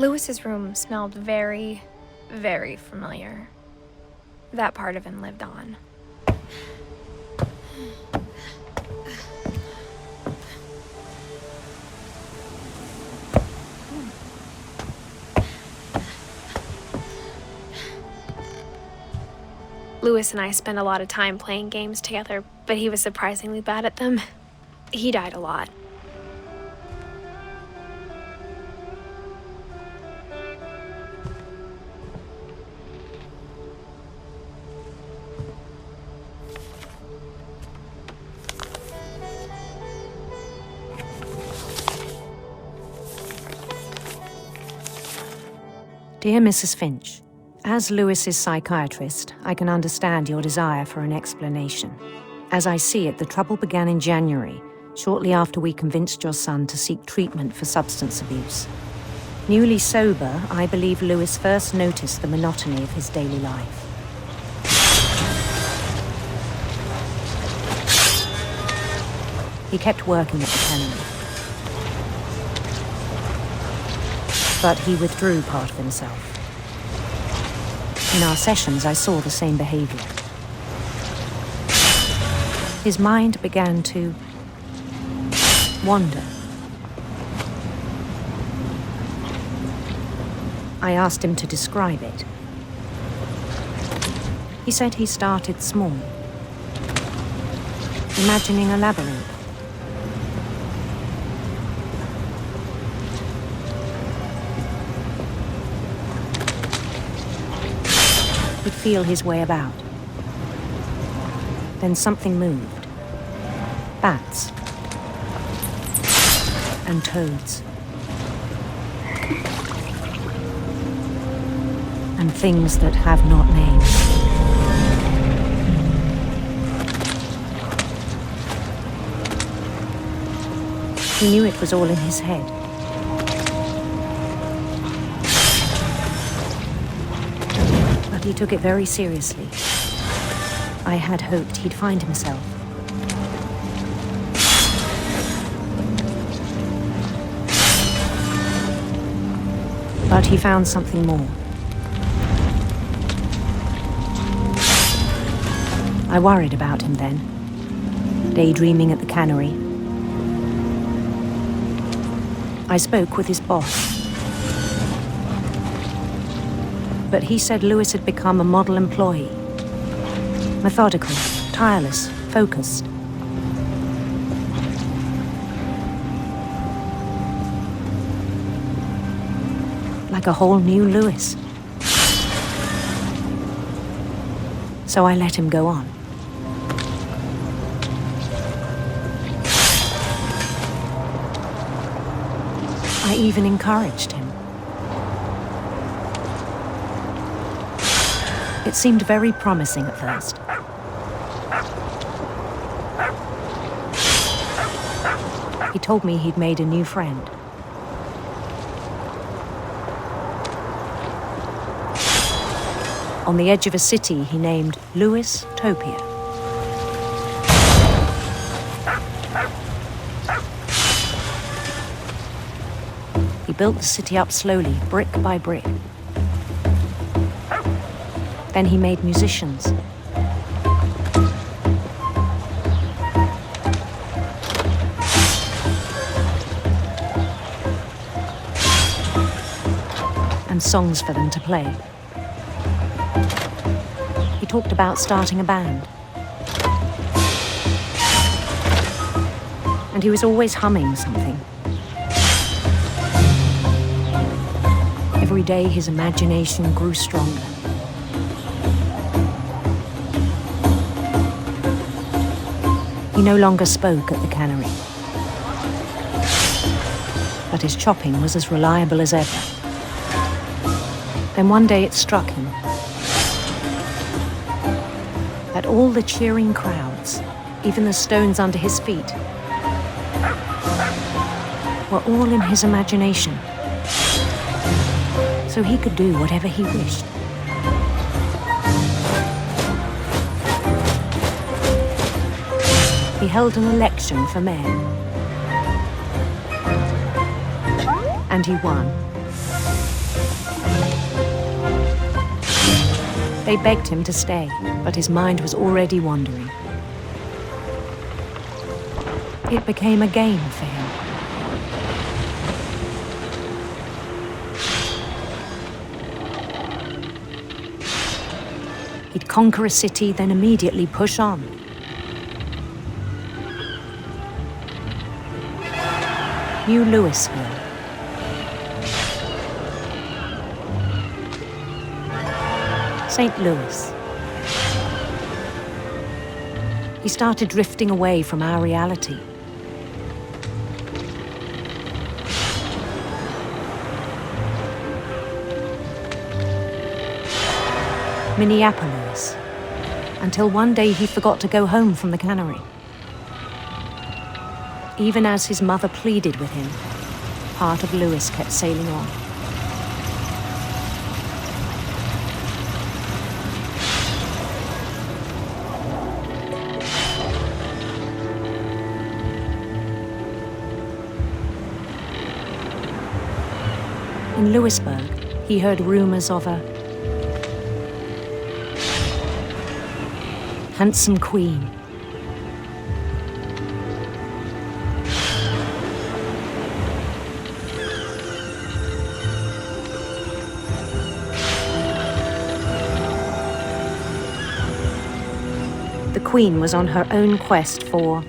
Lewis's room smelled very, very familiar. That part of him lived on. Lewis and I spent a lot of time playing games together, but he was surprisingly bad at them. He died a lot. Dear Mrs. Finch, as Lewis's psychiatrist, I can understand your desire for an explanation. As I see it, the trouble began in January, shortly after we convinced your son to seek treatment for substance abuse. Newly sober, I believe Lewis first noticed the monotony of his daily life. He kept working at the cannery. But he withdrew part of himself. In our sessions, I saw the same behavior. His mind began to wander. I asked him to describe it. He said he started small, imagining a labyrinth. He'd feel his way about. Then something moved. Bats. And toads. And things that have not names. He knew it was all in his head. But he took it very seriously. I had hoped he'd find himself. But he found something more. I worried about him then, daydreaming at the cannery. I spoke with his boss. But he said Lewis had become a model employee. Methodical, tireless, focused. Like a whole new Lewis. So I let him go on. I even encouraged him. It seemed very promising at first. He told me he'd made a new friend. On the edge of a city he named Lewis Topia. He built the city up slowly, brick by brick. Then he made musicians. And songs for them to play. He talked about starting a band. And he was always humming something. Every day his imagination grew stronger. He no longer spoke at the cannery. But his chopping was as reliable as ever. Then one day it struck him that all the cheering crowds, even the stones under his feet, were all in his imagination. So he could do whatever he wished. He held an election for mayor. And he won. They begged him to stay, but his mind was already wandering. It became a game for him. He'd conquer a city, then immediately push on. New Louisville. St. Louis. He started drifting away from our reality. Minneapolis, until one day he forgot to go home from the cannery. Even as his mother pleaded with him, part of Louis kept sailing on. In Louisburg, he heard rumors of a handsome queen. The queen was on her own quest for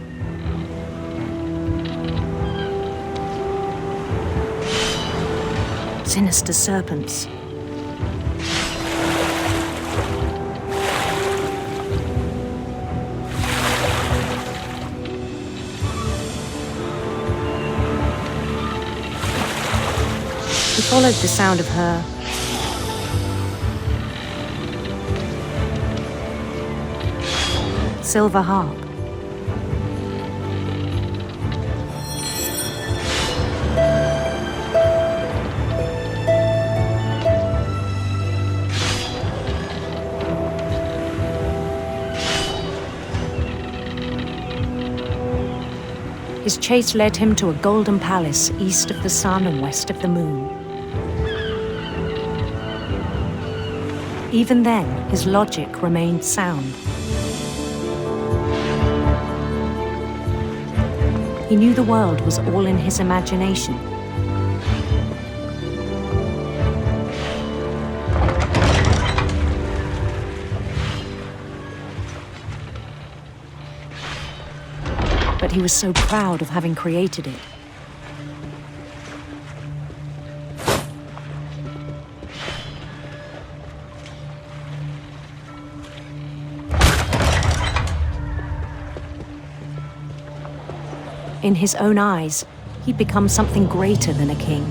sinister serpents. He followed the sound of her silver harp. His chase led him to a golden palace east of the sun and west of the moon. Even then, his logic remained sound. He knew the world was all in his imagination. But he was so proud of having created it. In his own eyes, he'd become something greater than a king.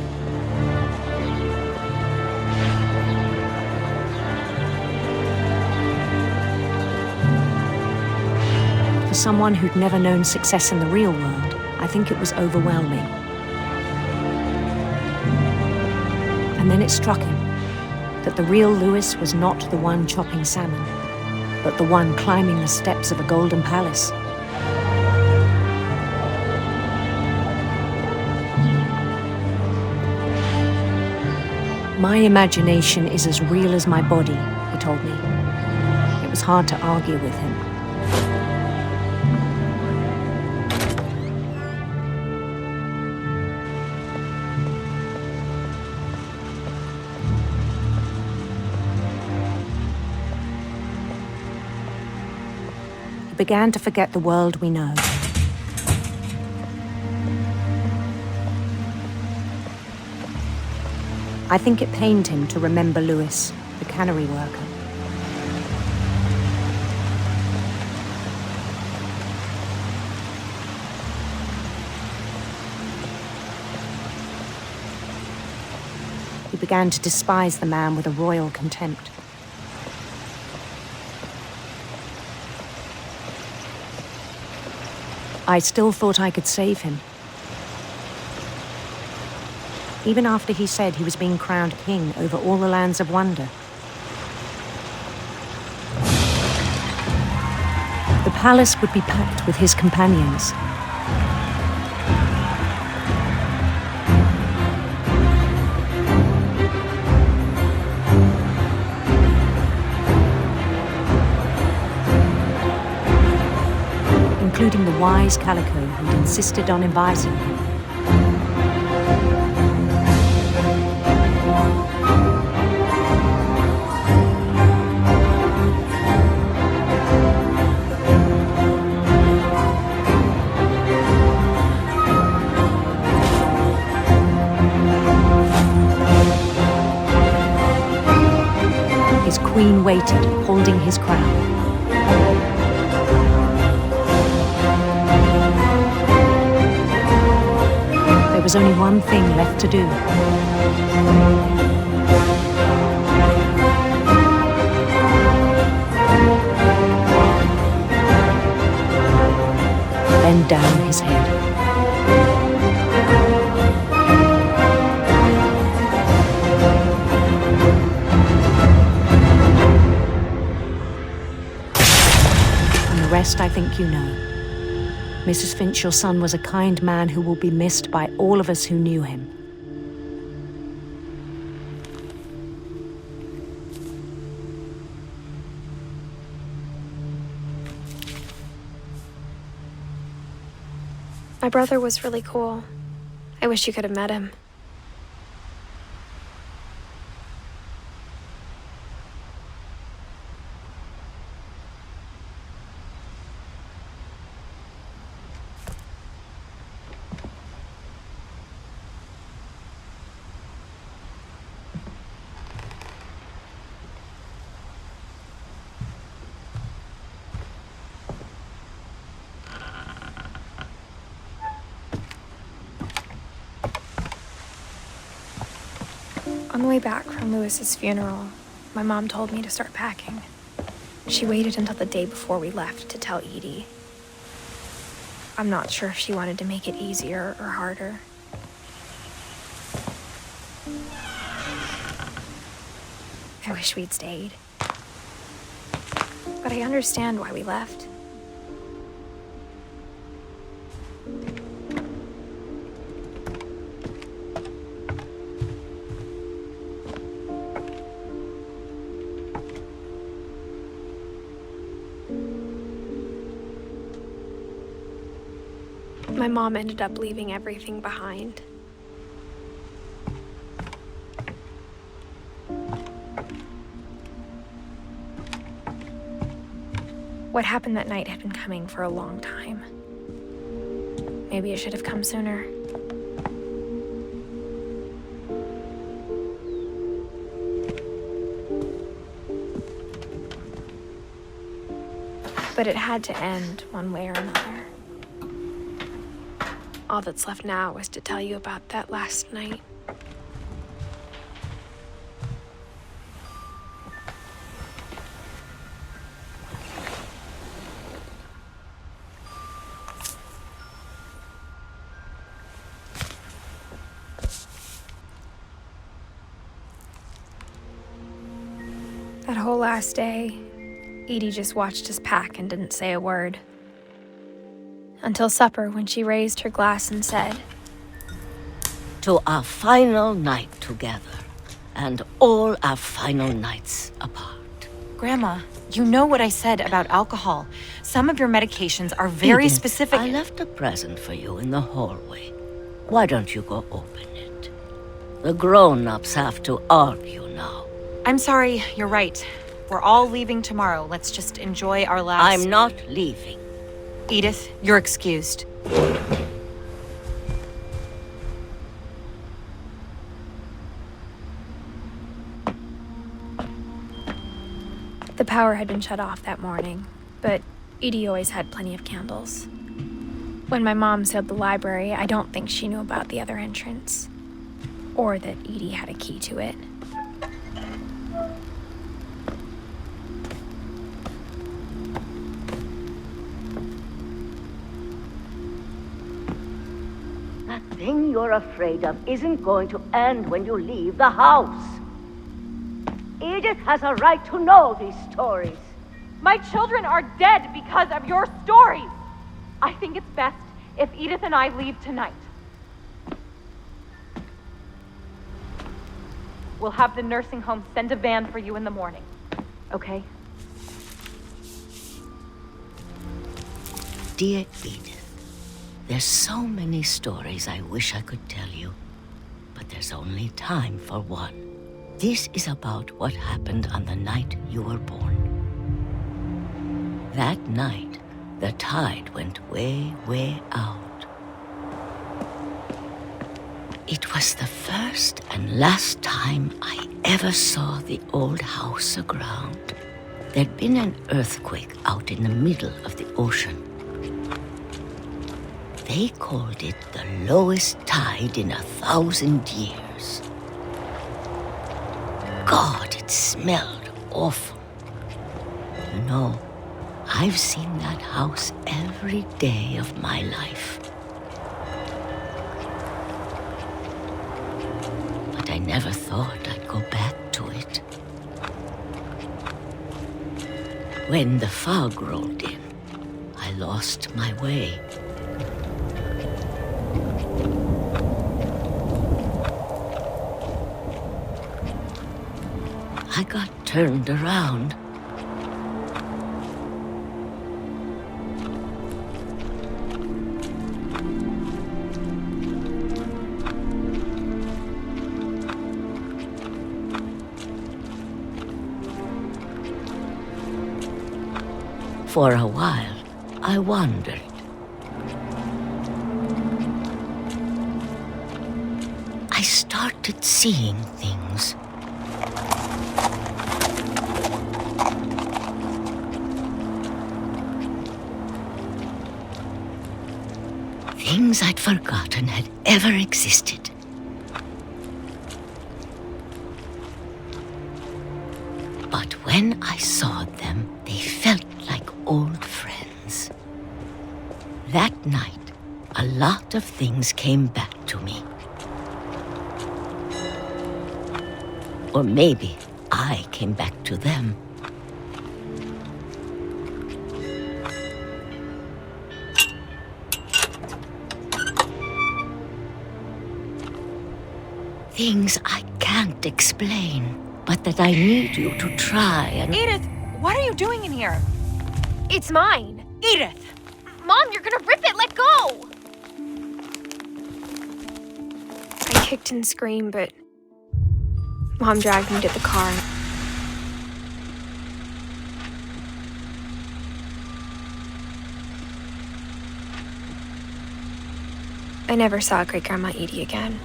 For someone who'd never known success in the real world, I think it was overwhelming. And then it struck him that the real Louis was not the one chopping salmon, but the one climbing the steps of a golden palace. My imagination is as real as my body, he told me. It was hard to argue with him. He began to forget the world we know. I think it pained him to remember Louis, the cannery worker. He began to despise the man with a royal contempt. I still thought I could save him. Even after he said he was being crowned king over all the lands of wonder. The palace would be packed with his companions. including the wise Calico who'd insisted on inviting them. His queen waited, holding his crown. There was only one thing left to do. Bend down his head. The rest I think you know. Mrs. Finch, your son was a kind man who will be missed by all of us who knew him. My brother was really cool. I wish you could have met him. On the way back from Lewis's funeral, my mom told me to start packing. She waited until the day before we left to tell Edie. I'm not sure if she wanted to make it easier or harder. I wish we'd stayed. But I understand why we left. My mom ended up leaving everything behind. What happened that night had been coming for a long time. Maybe it should have come sooner. But it had to end one way or another. All that's left now is to tell you about that last night. That whole last day, Edie just watched us pack and didn't say a word. Until supper, when she raised her glass and said, "To our final night together, and all our final nights apart." Grandma, you know what I said about alcohol. Some of your medications are very Edith, specific. I left a present for you in the hallway. Why don't you go open it? The grown-ups have to argue now. I'm sorry, you're right. We're all leaving tomorrow. Let's just enjoy our last... I'm not leaving. Edith, you're excused. The power had been shut off that morning, but Edie always had plenty of candles. When my mom sealed the library, I don't think she knew about the other entrance, or that Edie had a key to it. That thing you're afraid of isn't going to end when you leave the house. Edith has a right to know these stories. My children are dead because of your stories. I think it's best if Edith and I leave tonight. We'll have the nursing home send a van for you in the morning, okay? Dear Edith, there's so many stories I wish I could tell you, but there's only time for one. This is about what happened on the night you were born. That night, the tide went way, way out. It was the first and last time I ever saw the old house aground. There'd been an earthquake out in the middle of the ocean. They called it the lowest tide in 1,000 years. God, it smelled awful. You know, I've seen that house every day of my life. But I never thought I'd go back to it. When the fog rolled in, I lost my way. I got turned around. For a while, I wandered. I started seeing things. Things I'd forgotten had ever existed. But when I saw them, they felt like old friends. That night, a lot of things came back to me. Or maybe I came back to them. Things I can't explain, but that I need you to try and... Edith, what are you doing in here? It's mine. Edith! Mom, you're gonna rip it! Let go! I kicked and screamed, but Mom dragged me to the car. I never saw Great-Grandma Edie again.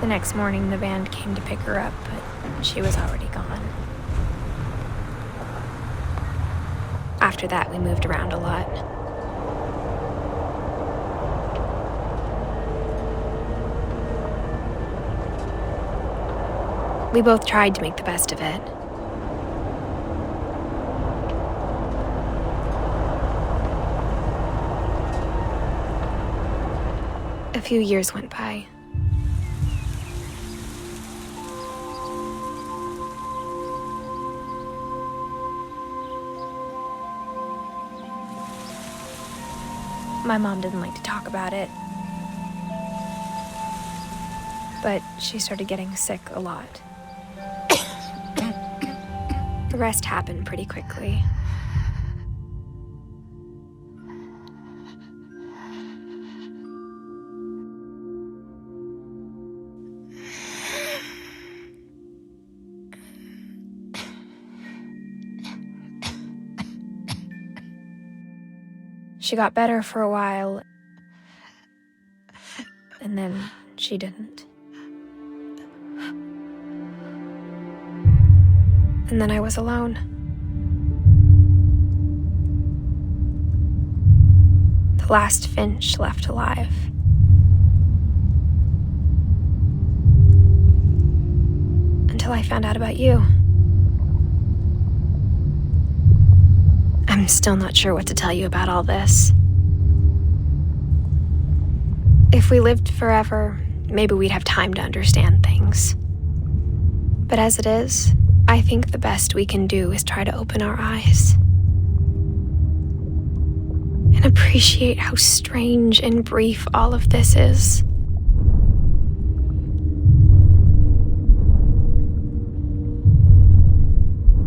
The next morning, the band came to pick her up, but she was already gone. After that, we moved around a lot. We both tried to make the best of it. A few years went by. My mom didn't like to talk about it, but she started getting sick a lot. The rest happened pretty quickly. She got better for a while, and then she didn't. And then I was alone. The last Finch left alive. Until I found out about you. I'm still not sure what to tell you about all this. If we lived forever, maybe we'd have time to understand things. But as it is, I think the best we can do is try to open our eyes and appreciate how strange and brief all of this is.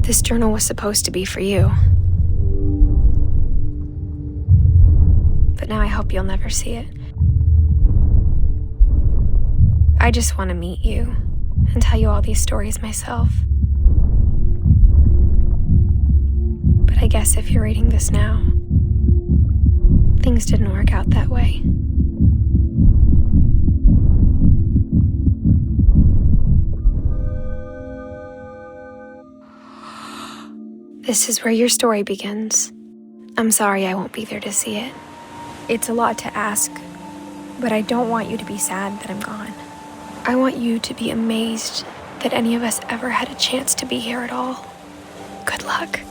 This journal was supposed to be for you. But now I hope you'll never see it. I just want to meet you and tell you all these stories myself. But I guess if you're reading this now, things didn't work out that way. This is where your story begins. I'm sorry I won't be there to see it. It's a lot to ask, but I don't want you to be sad that I'm gone. I want you to be amazed that any of us ever had a chance to be here at all. Good luck.